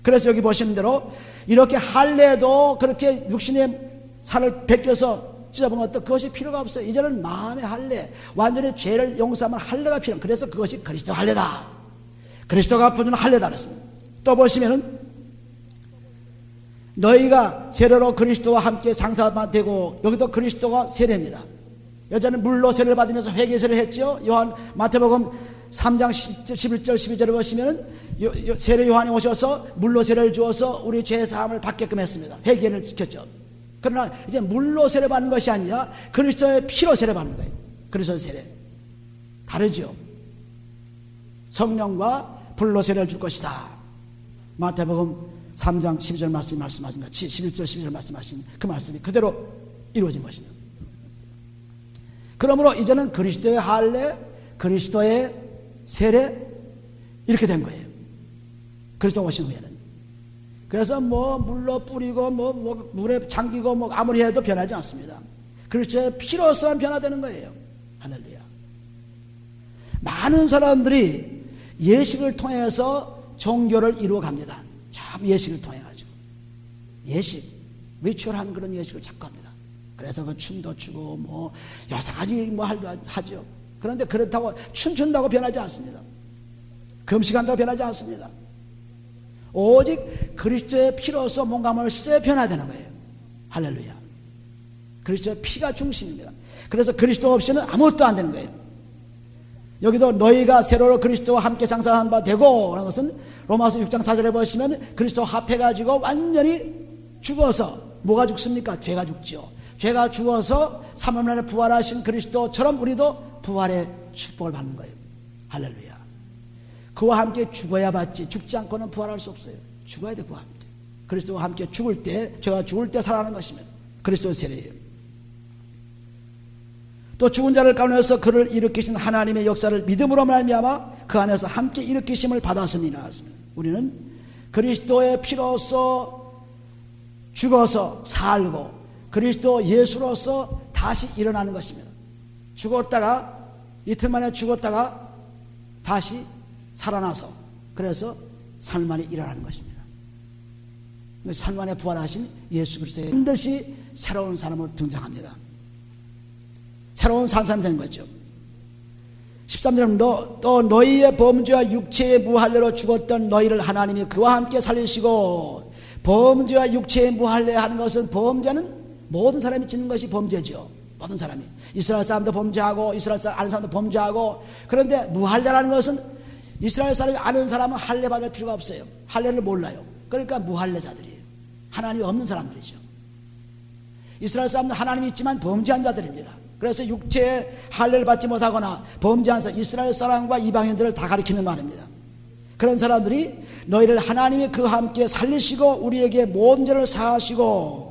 그래서 여기 보시는 대로 이렇게 할례도 그렇게 육신의 살을 벗겨서 찢어본 것도 그것이 필요가 없어요. 이제는 마음의 할례, 완전히 죄를 용서하면 할례가 필요합니다. 그래서 그것이 그리스도 할례다. 그리스도가 부르는 할례다 그랬습니다. 또 보시면은 너희가 세례로 그리스도와 함께 상사가 되고 여기도 그리스도가 세례입니다. 여자는 물로 세례를 받으면서 회개세를 했죠. 마태복음 3장 11절 12절을 보시면 세례 요한이 오셔서 물로 세례를 주어서 우리 죄 사함을 받게끔 했습니다. 회개를 시켰죠. 그러나 이제 물로 세례 받는 것이 아니라 그리스도의 피로 세례 받는 거예요. 그리스도의 세례 다르죠. 성령과 불로 세례를 줄 것이다. 마태복음 3장 12절 말씀하신 것, 11절 12절 말씀하신 그 말씀이 그대로 이루어진 것입니다. 그러므로 이제는 그리스도의 할례, 그리스도의 세례, 이렇게 된 거예요. 그리스도 오신 후에는. 그래서 물로 뿌리고 물에 잠기고 아무리 해도 변하지 않습니다. 그리스도의 피로서만 변화되는 거예요. 할렐루야. 많은 사람들이 예식을 통해서 종교를 이루어 갑니다. 참 예식을 통해 가지고 예식, 리추얼한 그런 예식을 자꾸 합니다. 그래서 그 춤도 추고 여러 가지 하죠. 그런데 그렇다고 춤춘다고 변하지 않습니다. 금식한다고 변하지 않습니다. 오직 그리스도의 피로서 몸과 씻어야 변화되는 거예요. 할렐루야. 그리스도의 피가 중심입니다. 그래서 그리스도 없이는 아무것도 안 되는 거예요. 여기도 너희가 새로로 그리스도와 함께 장사한 바 되고 라는 것은 로마서 6장 4절에 보시면 그리스도 합해가지고 완전히 죽어서 뭐가 죽습니까? 죄가 죽죠. 죄가 죽어서 3일 만에 부활하신 그리스도처럼 우리도 부활의 축복을 받는 거예요. 할렐루야. 그와 함께 죽어야 받지 죽지 않고는 부활할 수 없어요. 죽어야 돼. 그와 함께. 그리스도와 함께 죽을 때, 죄가 죽을 때 살아나는 것입니다. 그리스도의 세례예요. 또 죽은 자를 가운데서 그를 일으키신 하나님의 역사를 믿음으로 말미암아 그 안에서 함께 일으키심을 받았습니다. 우리는 그리스도의 피로서 죽어서 살고 그리스도 예수로서 다시 일어나는 것입니다. 죽었다가 이틀 만에 죽었다가 다시 살아나서 그래서 3일 만에 일어나는 것입니다. 3일 만에 부활하신 예수 그리스도의 반드시 새로운 사람으로 등장합니다. 새로운 사람이 되는 거죠. 13절은 또 너희의 범죄와 육체의 무할례로 죽었던 너희를 하나님이 그와 함께 살리시고, 범죄와 육체의 무할례 하는 것은, 범죄는 모든 사람이 짓는 것이 범죄죠. 모든 사람이. 이스라엘 사람도 범죄하고 이스라엘 사람 아는 사람도 범죄하고. 그런데 무할례라는 것은 이스라엘 사람이 아는 사람은 할례 받을 필요가 없어요. 할례를 몰라요. 그러니까 무할례자들이에요. 하나님이 없는 사람들이죠. 이스라엘 사람은 하나님이 있지만 범죄한 자들입니다. 그래서 육체의 할례를 받지 못하거나 범죄한 사람, 이스라엘 사람과 이방인들을 다 가리키는 말입니다. 그런 사람들이 너희를 하나님이 그와 함께 살리시고 우리에게 모든 죄를 사하시고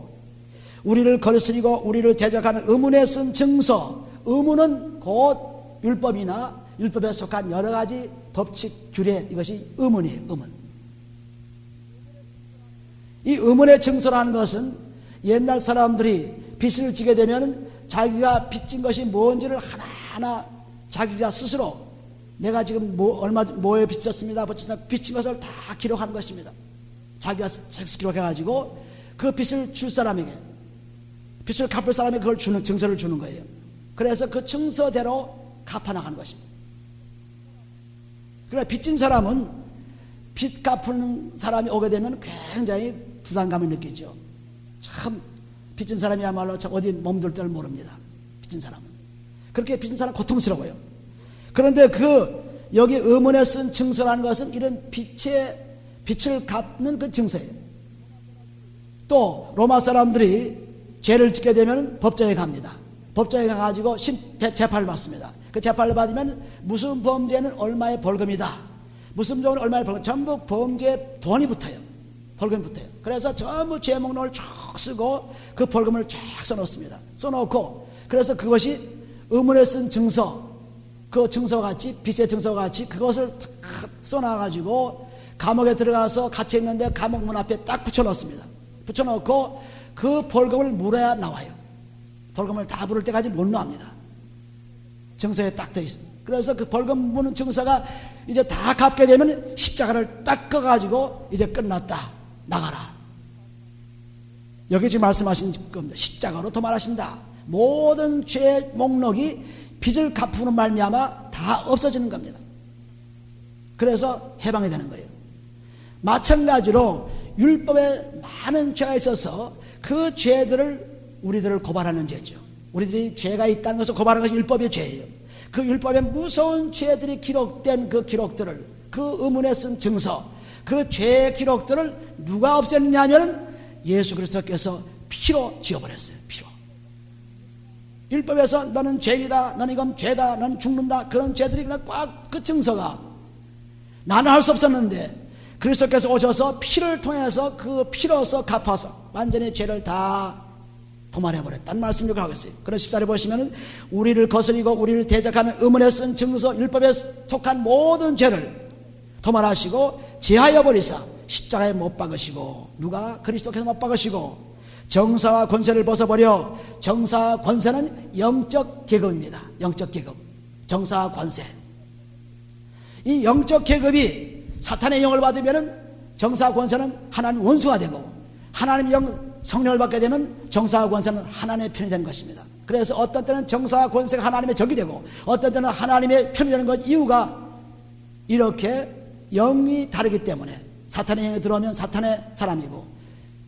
우리를 거스리고 우리를 대적하는 의문에 쓴 증서. 의문은 곧 율법이나 율법에 속한 여러 가지 법칙, 규례, 이것이 의문이에요. 의문. 이 의문의 증서라는 것은 옛날 사람들이 빚을 지게 되면 자기가 빚진 것이 뭔지를 하나하나 자기가 스스로 내가 지금 뭐에 빚졌습니다. 빚진 것을 다 기록하는 것입니다. 자기가 기록해가지고 그 빚을 줄 사람에게, 빚을 갚을 사람에게 그걸 주는, 증서를 주는 거예요. 그래서 그 증서대로 갚아나가는 것입니다. 그러나 빚진 사람은 빚 갚는 사람이 오게 되면 굉장히 부담감을 느끼죠. 참 빚진 사람이야말로 어디 몸둘 때를 모릅니다. 빚진 사람은. 그렇게 빚진 사람은 고통스러워요. 그런데 여기 의문에 쓴 증서라는 것은 이런 빚을 갚는 그 증서예요. 또 로마 사람들이 죄를 짓게 되면 법정에 갑니다. 법정에 가가지고 재판을 받습니다. 그 재판을 받으면 무슨 범죄는 얼마의 벌금이다, 무슨 범죄는 얼마의 벌금, 전부 범죄 돈이 붙어요. 벌금이 붙어요. 그래서 전부 죄 목록을 쭉 쓰고 그 벌금을 쫙 써놓습니다. 써놓고 그래서 그것이 의문에 쓴 증서, 그 증서와 같이, 빚의 증서와 같이 그것을 딱 써놔가지고 감옥에 들어가서 갇혀 있는데 감옥 문 앞에 딱 붙여놓습니다. 붙여놓고 그 벌금을 물어야 나와요. 벌금을 다 물을 때까지 못 나옵니다. 증서에 딱 되어 있습니다. 그래서 그 벌금 무는 증서가 이제 다 갚게 되면 십자가를 딱 꺼가지고 이제 끝났다, 나가라. 여기 지금 말씀하신 겁니다. 십자가로 도말하신다. 모든 죄 목록이 빚을 갚는 말미암아 다 없어지는 겁니다. 그래서 해방이 되는 거예요. 마찬가지로 율법에 많은 죄가 있어서 그 죄들을 우리들을 고발하는 죄죠. 우리들이 죄가 있다는 것을 고발하는 것이 율법의 죄예요. 그 율법에 무서운 죄들이 기록된 그 기록들을, 그 의문에 쓴 증서, 그 죄의 기록들을 누가 없앴느냐 하면 예수 그리스도께서 피로 지어버렸어요. 피로. 율법에서 너는 죄이다, 너는 이건 죄다, 너는 죽는다, 그런 죄들이 그냥 꽉 그 증서가 나는 할 수 없었는데 그리스도께서 오셔서 피를 통해서 그 피로서 갚아서 완전히 죄를 다 도말해버렸다는 말씀을 하겠어요. 그런 14절에 보시면 우리를 거스리고 우리를 대적하는 의문에 쓴 증서, 율법에 속한 모든 죄를 도말하시고 제하여 버리사 십자가에 못 박으시고, 누가? 그리스도께서 못 박으시고 정사와 권세를 벗어버려. 정사와 권세는 영적 계급입니다. 영적 계급, 정사와 권세. 이 영적 계급이 사탄의 영을 받으면 정사와 권세는 하나님 원수가 되고, 하나님 영 성령을 받게 되면 정사와 권세는 하나님의 편이 되는 것입니다. 그래서 어떤 때는 정사와 권세가 하나님의 적이 되고, 어떤 때는 하나님의 편이 되는 것, 이유가 이렇게 영이 다르기 때문에. 사탄의 영이 들어오면 사탄의 사람이고,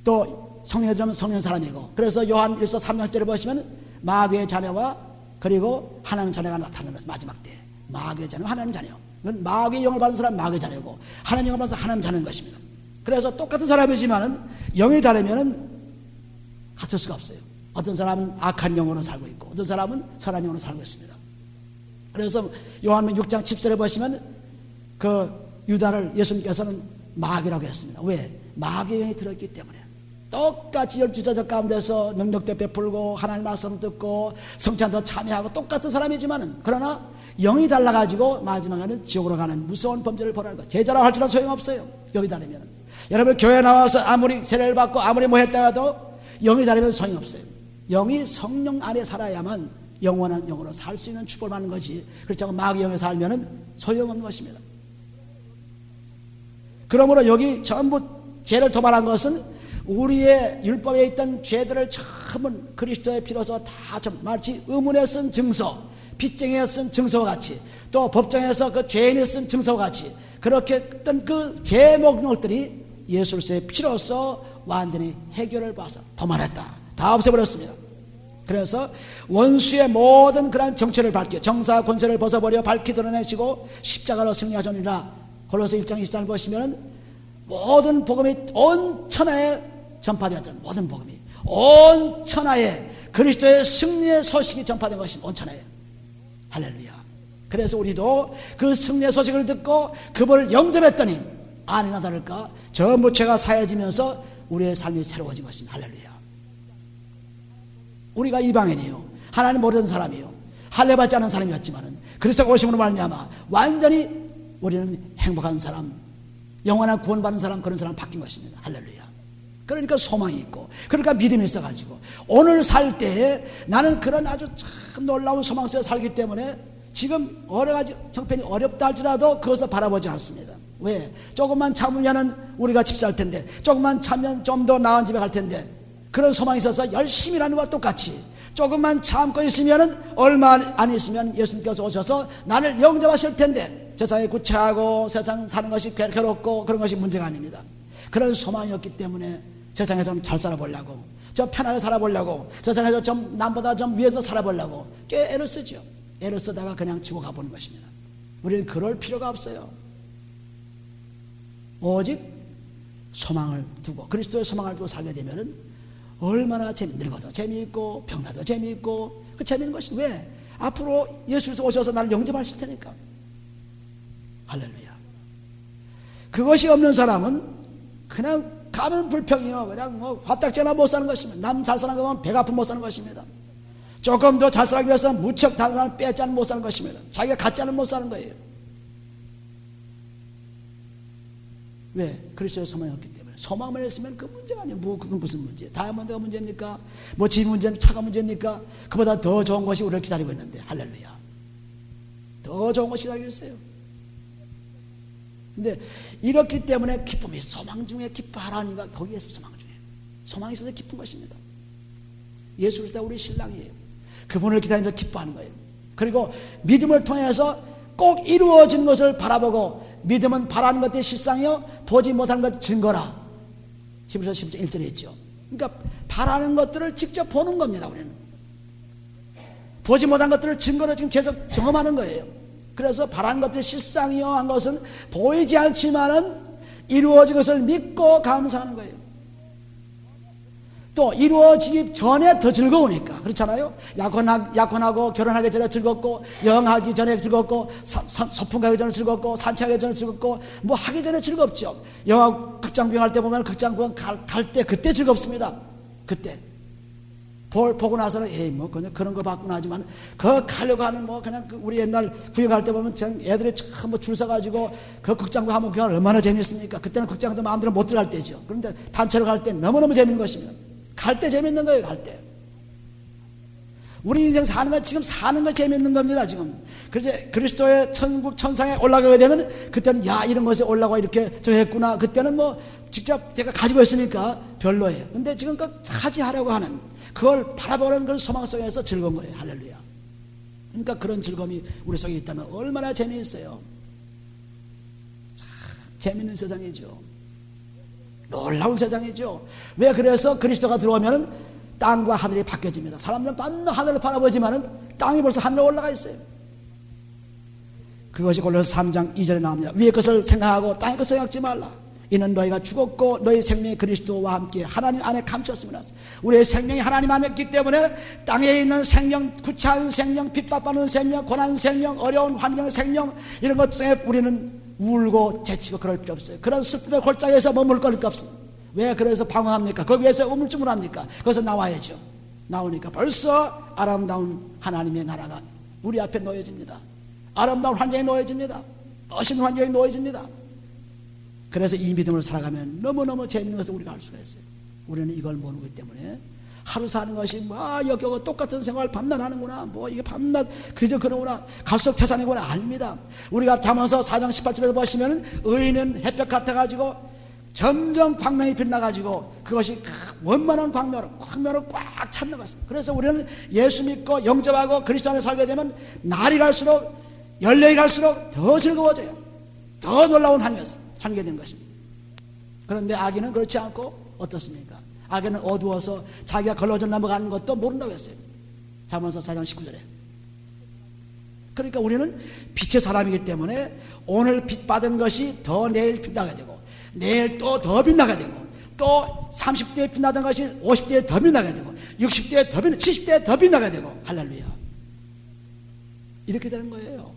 또 성령이 들어오면 성령의 사람이고. 그래서 요한 1서 3장절에 보시면 마귀의 자녀와 그리고 하나님의 자녀가 나타나는 것입니다. 마지막 때 마귀의 자녀, 하나님의 자녀. 그건 마귀의 영을 받은 사람은 마귀의 자녀고, 하나님의 영을 받은 사람은 하나님의 자녀인 것입니다. 그래서 똑같은 사람이지만은 영이 다르면은 같을 수가 없어요. 어떤 사람은 악한 영으로 살고 있고, 어떤 사람은 선한 영으로 살고 있습니다. 그래서 요한복음 6장 10절에 보시면 그 유다를 예수님께서는 마귀라고 했습니다. 왜? 마귀의 영이 들어있기 때문에. 똑같이 12제자 가운데서 능력도 베풀고 하나님 말씀 듣고 성찬도 참여하고 똑같은 사람이지만은, 그러나 영이 달라가지고 마지막에는 지옥으로 가는 무서운 범죄를 벌하는 것. 제자라고 할지라도 소용없어요. 영이 다르면. 여러분 교회 나와서 아무리 세례를 받고 아무리 뭐 했다가도 영이 다르면 소용없어요. 영이 성령 안에 살아야만 영원한 영으로 살 수 있는 축복을 받는 것이, 그렇지 않고 마귀 영에 살면은 소용없는 것입니다. 그러므로 여기 전부 죄를 도말한 것은 우리의 율법에 있던 죄들을 전부 그리스도의 피로서 다 마치 의문에 쓴 증서, 빚쟁이에 쓴 증서와 같이, 또 법정에서 그 죄인이 쓴 증서와 같이, 그렇게 어떤 그 죄 목록들이 예수 그리스도의 피로서 완전히 해결을 봐서 도말했다, 다 없애버렸습니다. 그래서 원수의 모든 그러한 정체를 밝혀 정사 권세를 벗어버려 밝히 드러내시고 십자가로 승리하셨느니라. 골로새 1장 24절 보시면 모든 복음이 온 천하에 전파되었던, 모든 복음이 온 천하에 그리스도의 승리의 소식이 전파된 것입니다. 온 천하에. 할렐루야. 그래서 우리도 그 승리의 소식을 듣고 그분을 영접했더니 아니나 다를까 전부 죄가 사해지면서 우리의 삶이 새로워진 것입니다. 할렐루야. 우리가 이방인이요, 하나님 모르는 사람이요, 할례받지 않은 사람이었지만은 그리스도가 오심으로 말미암아 완전히 우리는 행복한 사람, 영원한 구원받는 사람, 그런 사람 바뀐 것입니다. 할렐루야. 그러니까 소망이 있고, 그러니까 믿음이 있어가지고 오늘 살 때에 나는 그런 아주 참 놀라운 소망 속에 살기 때문에 지금 여러 가지 형편이 어렵다 할지라도 그것을 바라보지 않습니다. 왜? 조금만 참으면은 우리가 집 살 텐데, 조금만 참으면 좀 더 나은 집에 갈 텐데, 그런 소망이 있어서 열심히 일하는 것과 똑같이 조금만 참고 있으면은 얼마 안 있으면 예수님께서 오셔서 나를 영접하실 텐데, 세상에 구차하고 세상 사는 것이 괴롭고 그런 것이 문제가 아닙니다. 그런 소망이었기 때문에 세상에서 좀 잘 살아보려고, 좀 편하게 살아보려고, 세상에서 좀 남보다 좀 위에서 살아보려고 꽤 애를 쓰죠. 애를 쓰다가 그냥 죽어가 보는 것입니다. 우리는 그럴 필요가 없어요. 오직 소망을 두고, 그리스도의 소망을 두고 살게 되면은 얼마나 늙어도 재미있고 병나도 재미있고, 그 재미있는 것이 왜? 앞으로 예수께서 오셔서 나를 영접하실 테니까. 할렐루야. 그것이 없는 사람은 그냥 가면 불평이요, 그냥 뭐 화딱지나 못 사는 것입니다. 남 잘 사는 거 보면 배가 아프면 못 사는 것입니다. 조금 더 잘 살기 위해서는 무척 다른 사람을 빼지 않으면 못 사는 것입니다. 자기가 갖지 않으면 못 사는 거예요. 왜? 그리스도의 소망이 없기 때문에. 소망만 했으면 그 문제가 아니에요. 뭐 그건 무슨 문제예요? 다이아몬드가 문제입니까? 뭐 집 문제는 차가 문제입니까? 그보다 더 좋은 것이 우리를 기다리고 있는데. 할렐루야. 더 좋은 것이 기다리고 있어요. 근데 이렇기 때문에 기쁨이, 소망 중에 기뻐하라니까 거기에서 소망 중에 소망이 있어서 기쁜 것입니다. 예수 그리스도가 우리 신랑이에요. 그분을 기다리면서 기뻐하는 거예요. 그리고 믿음을 통해서 꼭 이루어진 것을 바라보고, 믿음은 바라는 것들이 실상이요 보지 못하는 것 증거라. 히브리서 10장 1절에 있죠. 그러니까 바라는 것들을 직접 보는 겁니다. 우리는 보지 못한 것들을 증거로 지금 계속 경험하는 거예요. 그래서 바라는 것들이 실상이요 한 것은 보이지 않지만은 이루어진 것을 믿고 감사하는 거예요. 또 이루어지기 전에 더 즐거우니까. 그렇잖아요. 약혼하고 결혼하기 전에 즐겁고, 여행하기 전에 즐겁고, 소풍 가기 전에 즐겁고, 산책하기 전에 즐겁고, 뭐 하기 전에 즐겁죠. 영화 극장 구경할 때 보면 극장 구경 갈 때 그때 즐겁습니다. 그때 보고 나서는 에이 뭐 그냥 그런 거 봤구나 하지만 그 가려고 하는 뭐 그냥 우리 옛날 구역할 때 보면 애들이 참 뭐 줄 서가지고 그 극장도 하면 그냥 얼마나 재밌습니까? 그때는 극장도 마음대로 못 들어갈 때죠. 그런데 단체로 갈 때 너무너무 재밌는 것입니다. 갈 때 재밌는 거예요. 갈 때. 우리 인생 사는 거 지금 사는 거 재밌는 겁니다. 지금. 그래서 그리스도의 천국 천상에 올라가게 되면 그때는 야 이런 것에 올라가 이렇게 저 했구나. 그때는 뭐 직접 제가 가지고 있으니까 별로예요. 근데 지금 그 차지하려고 하는 그걸 바라보는 그 소망 속에서 즐거운 거예요. 할렐루야. 그러니까 그런 즐거움이 우리 속에 있다면 얼마나 재미있어요. 참 재미있는 세상이죠. 놀라운 세상이죠. 왜 그래서 그리스도가 들어오면 땅과 하늘이 바뀌어집니다. 사람들은 맨날 하늘을 바라보지만은 땅이 벌써 하늘에 올라가 있어요. 그것이 골로새 3장 2절에 나옵니다. 위의 것을 생각하고 땅의 것을 생각지 말라. 이는 너희가 죽었고 너희 생명이 그리스도와 함께 하나님 안에 감췄습니다. 우리의 생명이 하나님 안에 있기 때문에 땅에 있는 생명, 구차한 생명, 핍박받는 생명, 고난 생명, 어려운 환경의 생명 이런 것에 우리는 울고 제치고 그럴 필요 없어요. 그런 슬픔의 골짜기에서 머물 거 없습니다. 왜 그래서 방황합니까? 거기에서 우물쭈물 합니까? 거기서 나와야죠. 나오니까 벌써 아름다운 하나님의 나라가 우리 앞에 놓여집니다. 아름다운 환경에 놓여집니다. 멋있는 환경에 놓여집니다. 그래서 이 믿음을 살아가면 너무너무 재밌는 것을 우리가 알 수가 있어요. 우리는 이걸 모르기 때문에 하루 사는 것이 뭐 여기하고 똑같은 생활 밤낮 하는구나, 뭐 이게 밤낮 그저 그러구나, 갈수록 태산이구나. 아닙니다. 우리가 잠언서 4장 18절에서 보시면 의인은 햇볕 같아가지고 점점 광명이 빛나가지고 그것이 원만한 광명으로 꽉 찼는 것입니다. 그래서 우리는 예수 믿고 영접하고 그리스도 안에 살게 되면 날이 갈수록 연령이 갈수록 더 즐거워져요. 더 놀라운 환경에서 살게 된 것입니다. 그런데 악인은 그렇지 않고 어떻습니까? 악인은 어두워서 자기가 걸러져 넘어가는 것도 모른다고 했어요. 잠언서 4장 19절에. 그러니까 우리는 빛의 사람이기 때문에 오늘 빛 받은 것이 더 내일 빛나게 되고 내일 또 더 빛나게 되고 또 30대에 빛나던 것이 50대에 더 빛나게 되고 60대에 더 빛나게 70대에 더 빛나게 되고 할렐루야. 이렇게 되는 거예요.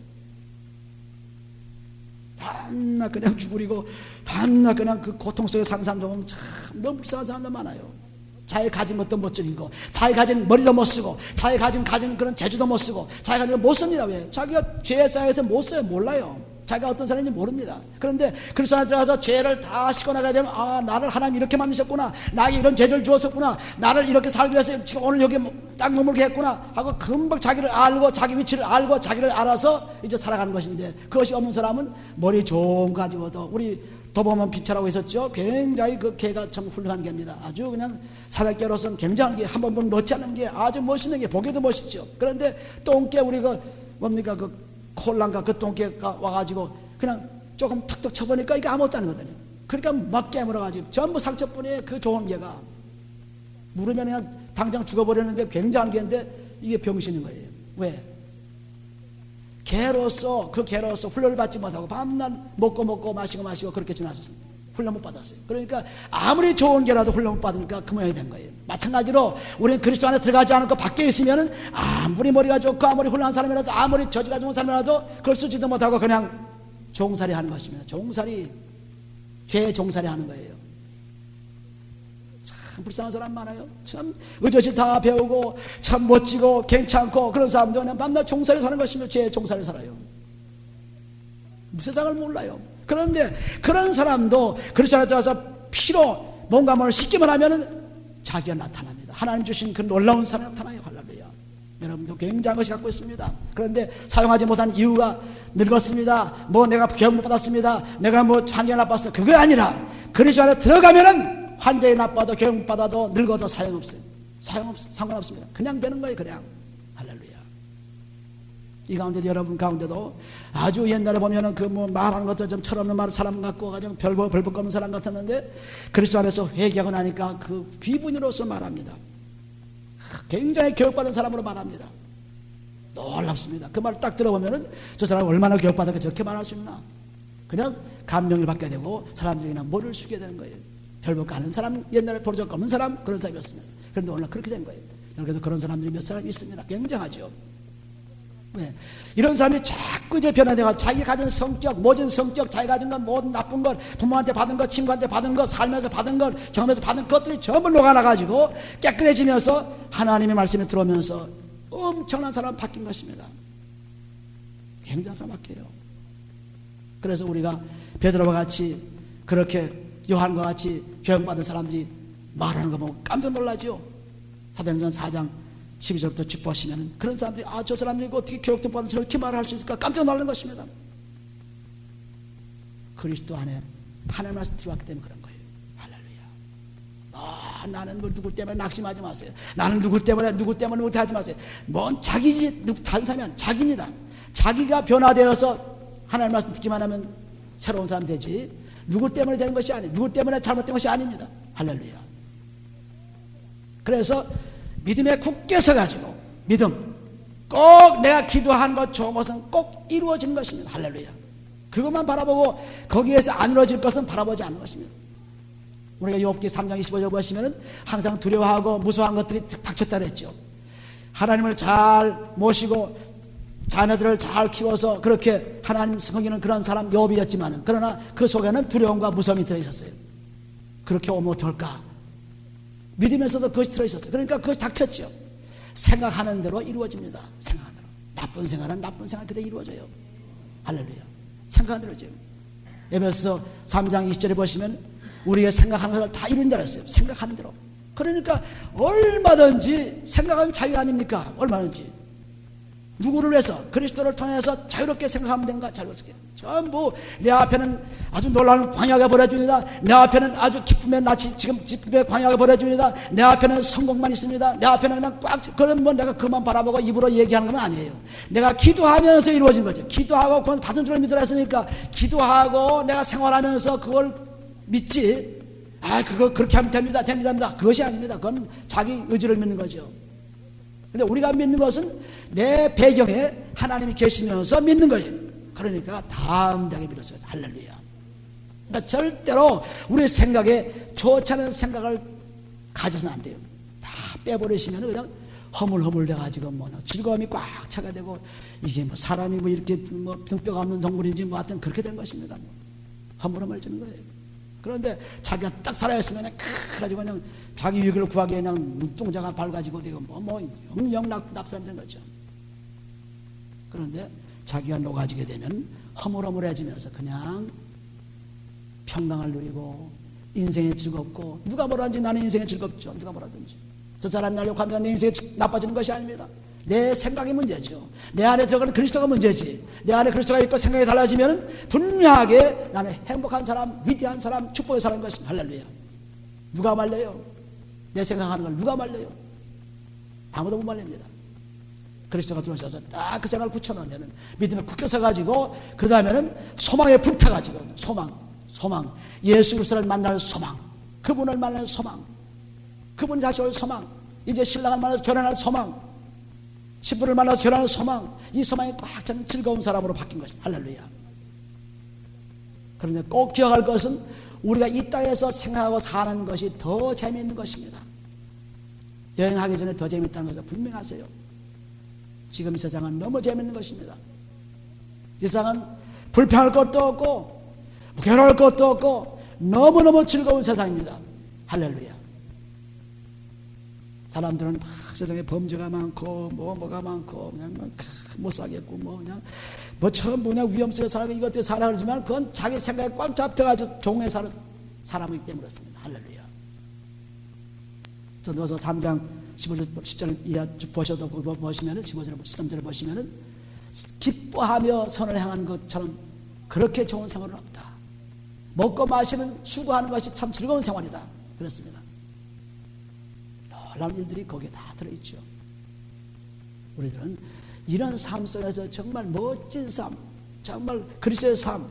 밤낮 그냥 죽으리고 밤낮 그냥 그 고통 속에 사는 사람들 보면 참 너무 불쌍한 사람들 많아요. 자기 가진 것도 못 즐기고 자기 가진 머리도 못 쓰고 자기 가진 그런 재주도 못 쓰고 자기 가진 거 못 씁니다. 왜? 자기가 죄에 쌓여서 못 써요. 몰라요. 자기가 어떤 사람인지 모릅니다. 그런데 그리스도 안에 들어가서 죄를 다 씻고 나가야 되면 아 나를 하나님 이렇게 만드셨구나, 나에게 이런 죄를 주었었구나, 나를 이렇게 살기 위해서 지금 오늘 여기 딱 머물게 했구나 하고 금방 자기를 알고 자기 위치를 알고 자기를 알아서 이제 살아가는 것인데, 그것이 없는 사람은 머리 좋은 거 가지고도 우리 도범은 비차라고 있었죠. 굉장히 그 개가 참 훌륭한 개입니다. 아주 그냥 사람께로서는 굉장한 게 한 번 보면 놓지 않는 게 아주 멋있는 게 보기도 멋있죠. 그런데 똥개 우리 그 뭡니까 그 콜란가 그 똥개가 와가지고 그냥 조금 탁탁 쳐보니까 이게 아무것도 아니거든요. 그러니까 막 깨물어가지고 전부 상처뿐이에요. 그 좋은 개가 물으면 그냥 당장 죽어버리는데 굉장한 개인데 이게 병신인 거예요. 왜? 개로서 그 개로서 훈련을 받지 못하고 밤낮 먹고 마시고 그렇게 지나셨습니다. 훈련 못 받았어요. 그러니까 아무리 좋은 개라도 훈련 못 받으니까 그 모양이 된 거예요. 마찬가지로 우리는 그리스도 안에 들어가지 않고 밖에 있으면은 아무리 머리가 좋고 아무리 훌륭한 사람이라도 아무리 저지가 좋은 사람이라도 그걸 쓰지도 못하고 그냥 종살이 하는 것입니다. 종살이, 죄의 종살이 하는 거예요. 참 불쌍한 사람 많아요. 참 의젓이 다 배우고 참 멋지고 괜찮고 그런 사람도 그냥 밤낮 종살이 사는 것이며 죄의 종살이 살아요. 세상을 몰라요. 그런데 그런 사람도 그리스도 안에 들어가서 피로 뭔가 뭘 씻기만 하면은 자기가 나타납니다. 하나님 주신 그 놀라운 사람이 나타나요. 할렐루야. 여러분도 굉장한 것이 갖고 있습니다. 그런데 사용하지 못한 이유가 늙었습니다. 뭐 내가 교육 못 받았습니다. 내가 뭐 환경이 나빴어. 그게 아니라 그리스도 안에 들어가면은 환경이 나빠도 교육 못 받아도 늙어도 상관없어요. 상관없습니다. 그냥 되는 거예요. 그냥. 할렐루야. 이 가운데도 여러분 가운데도 아주 옛날에 보면은 그 뭐 말하는 것도 좀 철없는 말 사람 같고 가장 별볼 것 없는 사람 같았는데 그리스도 안에서 회개하고 나니까 그 귀분으로서 말합니다. 굉장히 교육받은 사람으로 말합니다. 놀랍습니다. 그 말 딱 들어보면은 저 사람 얼마나 교육받았게 저렇게 말할 수 있나. 그냥 감명을 받게 되고 사람들이 그냥 머리를 숙게 되는 거예요. 별볼 아는 사람, 옛날에 도적 없는 사람, 그런 사람이었습니다. 그런데 오늘 그렇게 된 거예요. 여기도 그런 사람들이 몇 사람 있습니다. 굉장하죠. 왜? 이런 사람이 자꾸 이제 변화되고 자기 가진 성격, 모진 성격, 자기 가진 건 모든 나쁜 것, 부모한테 받은 것, 친구한테 받은 것, 살면서 받은 것, 경험에서 받은 것들이 전부 녹아나가지고 깨끗해지면서 하나님의 말씀이 들어오면서 엄청난 사람 바뀐 것입니다. 굉장한 사람 바뀌어요. 그래서 우리가 베드로와 같이 그렇게 요한과 같이 교육받은 사람들이 말하는 거 보면 깜짝 놀라죠. 사도행전 4장 12절부터 쭉 보시면 그런 사람들이 저 사람들이 어떻게 교육도 받아서 저렇게 말을 할 수 있을까 깜짝 놀라는 것입니다. 그리스도 안에 하나님 말씀 들어왔기 때문에 그런 거예요. 할렐루야. 나는 누구 때문에 낙심하지 마세요. 나는 누구 때문에 못하지 마세요. 뭔 자기지 다른 사람이 아니라 자기입니다. 자기가 변화되어서 하나님 말씀 듣기만 하면 새로운 사람 되지 누구 때문에 되는 것이 아니에요. 누구 때문에 잘못된 것이 아닙니다. 할렐루야. 그래서 믿음에 굳게 서가지고 믿음 꼭 내가 기도한 것 좋은 것은 꼭 이루어지는 것입니다. 할렐루야. 그것만 바라보고 거기에서 안 이루어질 것은 바라보지 않는 것입니다. 우리가 욥기 3장 25절 보시면 항상 두려워하고 무서워한 것들이 닥쳤다 그랬죠. 하나님을 잘 모시고 자녀들을 잘 키워서 그렇게 하나님 섬기는 그런 사람 욥이었지만 그러나 그 속에는 두려움과 무서움이 들어있었어요. 그렇게 오면 어떨까? 믿으면서도 그것이 들어있었어요. 그러니까 그것이 닥쳤죠. 생각하는 대로 이루어집니다. 생각하는 대로. 나쁜 생각은 나쁜 생각 그대로 이루어져요. 할렐루야. 생각하는 대로죠. 에베소서 3장 20절에 보시면 우리가 생각하는 것을 다 이룬다 그랬어요. 생각하는 대로. 그러니까 얼마든지 생각은 자유 아닙니까? 얼마든지. 누구를 위해서? 그리스도를 통해서 자유롭게 생각하면 된가? 자유롭게. 전부 내 앞에는 아주 놀라운 광야가 벌어집니다. 내 앞에는 아주 기쁨의 낯이 지금 기쁨의 광야가 벌어집니다. 내 앞에는 성공만 있습니다. 내 앞에는 그냥 꽉 그런 뭐 내가 그만 바라보고 입으로 얘기하는 건 아니에요. 내가 기도하면서 이루어진 거죠. 기도하고 그건 받은 줄을 믿으라 했으니까 기도하고 내가 생활하면서 그걸 믿지. 그거 그렇게 하면 됩니다. 그것이 아닙니다. 그건 자기 의지를 믿는 거죠. 근데 우리가 믿는 것은 내 배경에 하나님이 계시면서 믿는 거예요. 그러니까 담대하게 믿었어요. 할렐루야. 그러니까 절대로 우리 생각에 좋지 않은 생각을 가져서는 안 돼요. 다 빼버리시면 그냥 허물허물 돼가지고 뭐 즐거움이 꽉 차게 되고 이게 뭐 사람이 뭐 이렇게 뭐 등뼈가 없는 동물인지 뭐 하여튼 그렇게 된 것입니다. 허물허물해지는 거예요. 그런데 자기가 딱 살아있으면 그냥 가지고 그냥 자기 유익을 구하기 위해 그냥 눈동자가 밝아지고 되고 영영 납사된 거죠. 그런데 자기가 녹아지게 되면 허물허물해지면서 그냥 평강을 누리고 인생이 즐겁고 누가 뭐라든지 나는 인생이 즐겁죠. 누가 뭐라든지 저 사람 날 욕한다고 내 인생이 나빠지는 것이 아닙니다. 내 생각이 문제죠. 내 안에 들어가는 그리스도가 문제지. 내 안에 그리스도가 있고 생각이 달라지면 분명하게 나는 행복한 사람, 위대한 사람, 축복의 사람인 것입니다. 할렐루야. 누가 말려요? 내 생각하는 걸 누가 말려요? 아무도 못 말립니다. 그리스도가 들어오셔서 딱 그 생각을 굳혀놓으면 믿음에 굳게 서가지고 그 다음에는 소망에 불타가지고 소망 예수 그리스도를 만날 소망, 그분을 만날 소망, 그분이 다시 올 소망, 이제 신랑을 만나서 결혼할 소망, 신부를 만나서 결혼할 소망, 이 소망이 꽉 찬 즐거운 사람으로 바뀐 것입니다. 할렐루야. 그런데 꼭 기억할 것은 우리가 이 땅에서 생각하고 사는 것이 더 재미있는 것입니다. 여행하기 전에 더 재미있다는 것을 분명하세요. 지금 이 세상은 너무 재미있는 것입니다. 이 세상은 불평할 것도 없고 괴로울 것도 없고 너무너무 즐거운 세상입니다. 할렐루야. 사람들은 막 세상에 범죄가 많고 뭐가 많고 그냥 못 살겠고 그냥 전부 그냥 위험 속에 살고 이것도 살아 그러지만 그건 자기 생각에 꽉 잡혀가지고 종에 사는 사람이기 때문에 그렇습니다. 할렐루야. 전도서 3장 10절 이하 보셔도 보시면은 15절 13절을 보시면은 기뻐하며 선을 행하는 것처럼 그렇게 좋은 생활은 없다. 먹고 마시는 수고하는 것이 참 즐거운 생활이다. 그렇습니다. 놀라운 일들이 거기에 다 들어있죠. 우리들은 이런 삶 속에서 정말 멋진 삶, 정말 그리스도의 삶,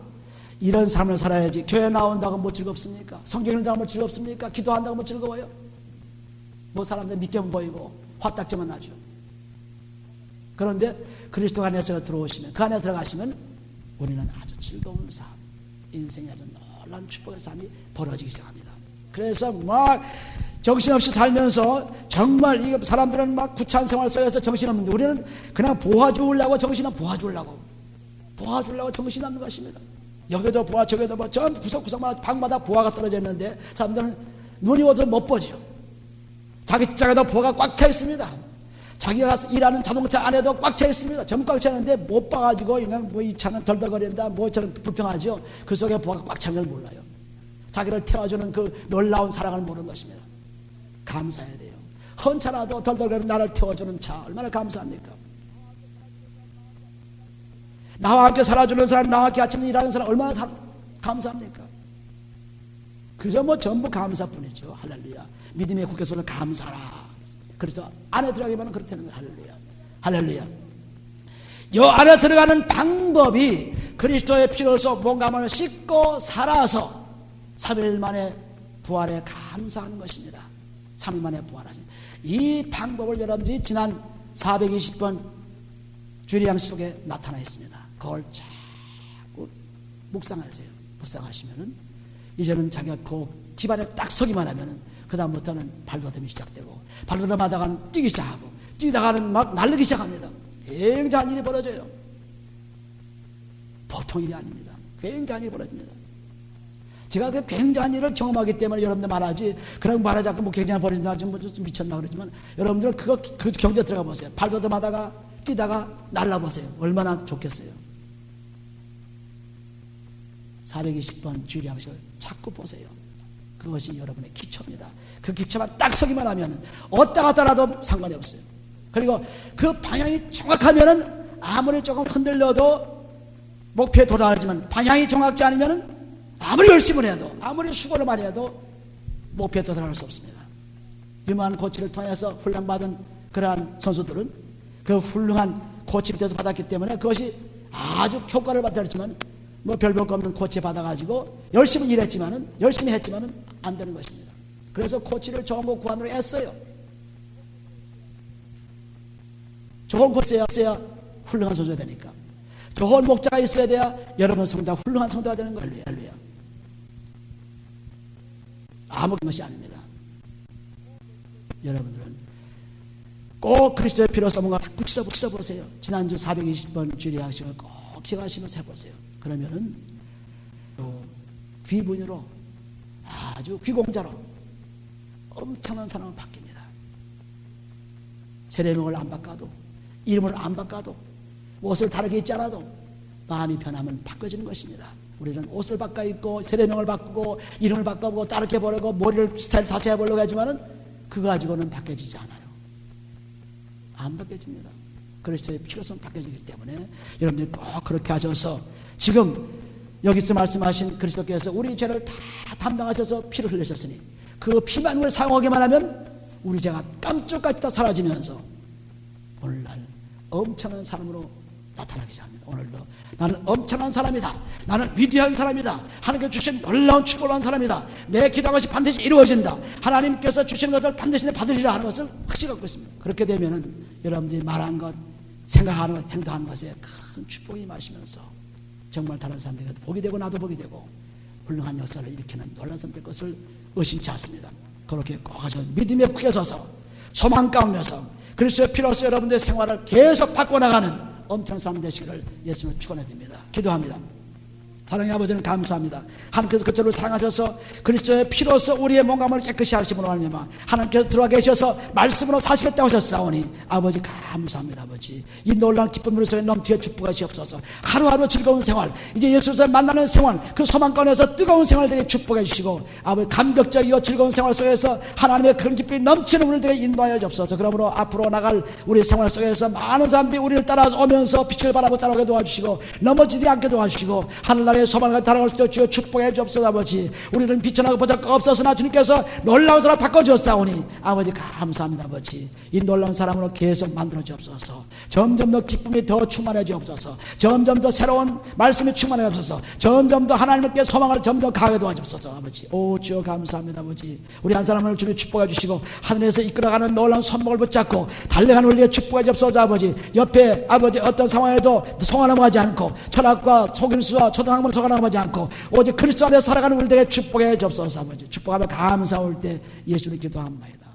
이런 삶을 살아야지. 교회 나온다고 뭐 즐겁습니까? 성경 읽는다고 뭐 즐겁습니까? 기도한다고 뭐 즐거워요? 뭐 사람들 믿겨만 보이고 화딱지만 나죠. 그런데 그리스도 안에서 들어오시면, 그 안에 들어가시면 우리는 아주 즐거운 삶, 인생이 아주 놀라운 축복의 삶이 벌어지기 시작합니다. 그래서 막 정신없이 살면서 정말 이 사람들은 막 구차한 생활 속에서 정신없는데 우리는 그냥 보아주려고 정신은 보아주려고 정신없는 것입니다. 여기도 보아 저기도 보아 전 구석구석마다 방마다 보아가 떨어져 있는데 사람들은 눈이 어두워 못 보죠. 자기 직장에도 보아가 꽉 차 있습니다. 자기가 일하는 자동차 안에도 꽉 차 있습니다. 전부 꽉 차 있는데 못 봐가지고 그냥 뭐 이 차는 덜덜거린다 뭐 저는 불평하죠. 그 속에 보아가 꽉 찬 걸 몰라요. 자기를 태워주는 그 놀라운 사랑을 모르는 것입니다. 감사해야 돼요. 헌차라도 덜덜거리는 나를 태워주는 차 얼마나 감사합니까? 나와 함께 살아주는 사람, 나와 함께 아침에 일하는 사람 얼마나 감사합니까? 그저 뭐 전부 감사뿐이죠. 할렐루야. 믿음의 국에서는 감사라. 그래서 안에 들어가기만 그렇다는 거예요. 할렐루야. 할렐루야. 이 안에 들어가는 방법이 그리스도의 피로서 몸감을 씻고 살아서 3일 만에 부활에 감사하는 것입니다. 3일 만에 부활하신 이 방법을 여러분들이 지난 420번 주일 양식 속에 나타나 있습니다. 그걸 자꾸 묵상하세요. 묵상하시면은 이제는 자기가 그 기반에 딱 서기만 하면은 그 다음부터는 발돋움이 시작되고 발돋움 하다가는 뛰기 시작하고 뛰다가는 막 날르기 시작합니다. 굉장한 일이 벌어져요. 보통 일이 아닙니다. 굉장한 일이 벌어집니다. 제가 그 굉장한 일을 경험하기 때문에 여러분들 말하지 그런 말하지 않고 뭐 굉장히 벌어진다 좀 미쳤나 그러지만 여러분들은 그 경제 들어가 보세요. 발돋움 하다가 뛰다가 날라보세요. 얼마나 좋겠어요. 420번 주일 양식을 자꾸 보세요. 그것이 여러분의 기초입니다. 그 기초만 딱 서기만 하면 어디다 갔다라도 상관이 없어요. 그리고 그 방향이 정확하면은 아무리 조금 흔들려도 목표에 도달하지만 방향이 정확지 않으면은 아무리 열심을 해도 아무리 수고를 많이 해도 목표에 도달할 수 없습니다. 유명한 코치를 통해서 훈련받은 그러한 선수들은 그 훌륭한 코치 밑에서 받았기 때문에 그것이 아주 효과를 받았지만 뭐 별볼 거 없는 코치 받아가지고 열심히 일했지만은 열심히 했지만은 안 되는 것입니다. 그래서 코치를 좋은 거 구하느라 애써요. 좋은 코치가 있어야 훌륭한 선수가 되니까. 좋은 목자가 있어야 돼야 여러분 성도가 훌륭한 성도가 되는 거예요. 할렐루야. 아무 것이 아닙니다. 여러분들은 꼭 그리스도의 피로서 뭔가 자꾸 씻어보세요. 지난주 420번 주일의 양식을 꼭 기억하시면서 해보세요. 그러면은 귀분으로 아주 귀공자로 엄청난 사람을 바뀝니다. 세례명을 안 바꿔도 이름을 안 바꿔도 옷을 다르게 입지 않아도 마음이 변하면 바꿔지는 것입니다. 우리는 옷을 바꿔 입고 세례명을 바꾸고 이름을 바꿔보고 다르게 보려고 머리를 스타일 다시 해보려고 하지만은 그거 가지고는 바뀌어지지 않아요. 안 바뀌어집니다. 그리스도의 피로서 바뀌어지기 때문에 여러분들이 꼭 그렇게 하셔서 지금 여기서 말씀하신 그리스도께서 우리 죄를 다 담당하셔서 피를 흘리셨으니 그 피만 우리 사용하기만 하면 우리 죄가 깜짝같이 다 사라지면서 오늘날 엄청난 사람으로 나타나게 합니다. 오늘도 나는 엄청난 사람이다. 나는 위대한 사람이다. 하나님께서 주신 놀라운 축복을 한 사람이다. 내 기도한 것이 반드시 이루어진다. 하나님께서 주신 것을 반드시 내 받으리라 하는 것을 확실히 갖고 있습니다. 그렇게 되면은 여러분들이 말한 것, 생각하는 것, 행동하는 것에 큰 축복이 마시면서 정말 다른 사람들에게도 복이 되고 나도 복이 되고 훌륭한 역사를 일으키는 놀라운 사람 될 것을 의심치 않습니다. 그렇게 꼭 하셔서 믿음에 크게 서서 소망 가운데서 그리스도의 피로서 여러분들의 생활을 계속 바꿔나가는 엄청난 사람 되시기를 예수님을 축원해 드립니다. 기도합니다. 사랑의 아버지는 감사합니다. 하나님께서 그처럼 사랑하셔서 그리스도의 피로서 우리의 몸감을 깨끗이 하심으로 말미암아 하나님께서 들어와 계셔서 말씀으로 사시겠다고 하셨사오니 아버지 감사합니다. 아버지 이 놀라운 기쁨 우리 속에 넘치게 축복하시옵소서. 하루하루 즐거운 생활 이제 예수를 만나는 생활 그 소망 가운데서 뜨거운 생활 되게 축복해 주시고 아버지 감격적이고 즐거운 생활 속에서 하나님의 그런 기쁨이 넘치는 우리들에게 인도하여 주옵소서. 그러므로 앞으로 나갈 우리 생활 속에서 많은 사람들이 우리를 따라서 오면서 빛을 바라보고 따라오게 도와주시고 넘어지지 않게 도와주시고 하늘나라의 소망을 달아갈 수 있도록 주여 축복해 주옵소서. 아버지 우리는 비천하고 보잘것 없어서나 주님께서 놀라운 사람 바꿔주었사오니 아버지 감사합니다. 아버지 이 놀라운 사람으로 계속 만들어 주옵소서. 점점 더 기쁨이 더 충만해 주옵소서. 점점 더 새로운 말씀이 충만해 주옵소서. 점점 더 하나님께 소망을 점점 강하게 도와주옵소서. 아버지 오 주여 감사합니다. 아버지 우리 한 사람을 주님 축복해 주시고 하늘에서 이끌어가는 놀라운 손목을 붙잡고 달려가는 우리에게 축복해 주옵소서. 아버지 옆에 아버지 어떤 상황에도 성화 넘어가지 않고 철학과 속임수와 초등학문 세상으로 속아나가지 않고 오직 그리스도 안에 살아가는 우리에게 축복해 주옵소서. 아버지 축복하며 감사할 때 예수를 기도합니다.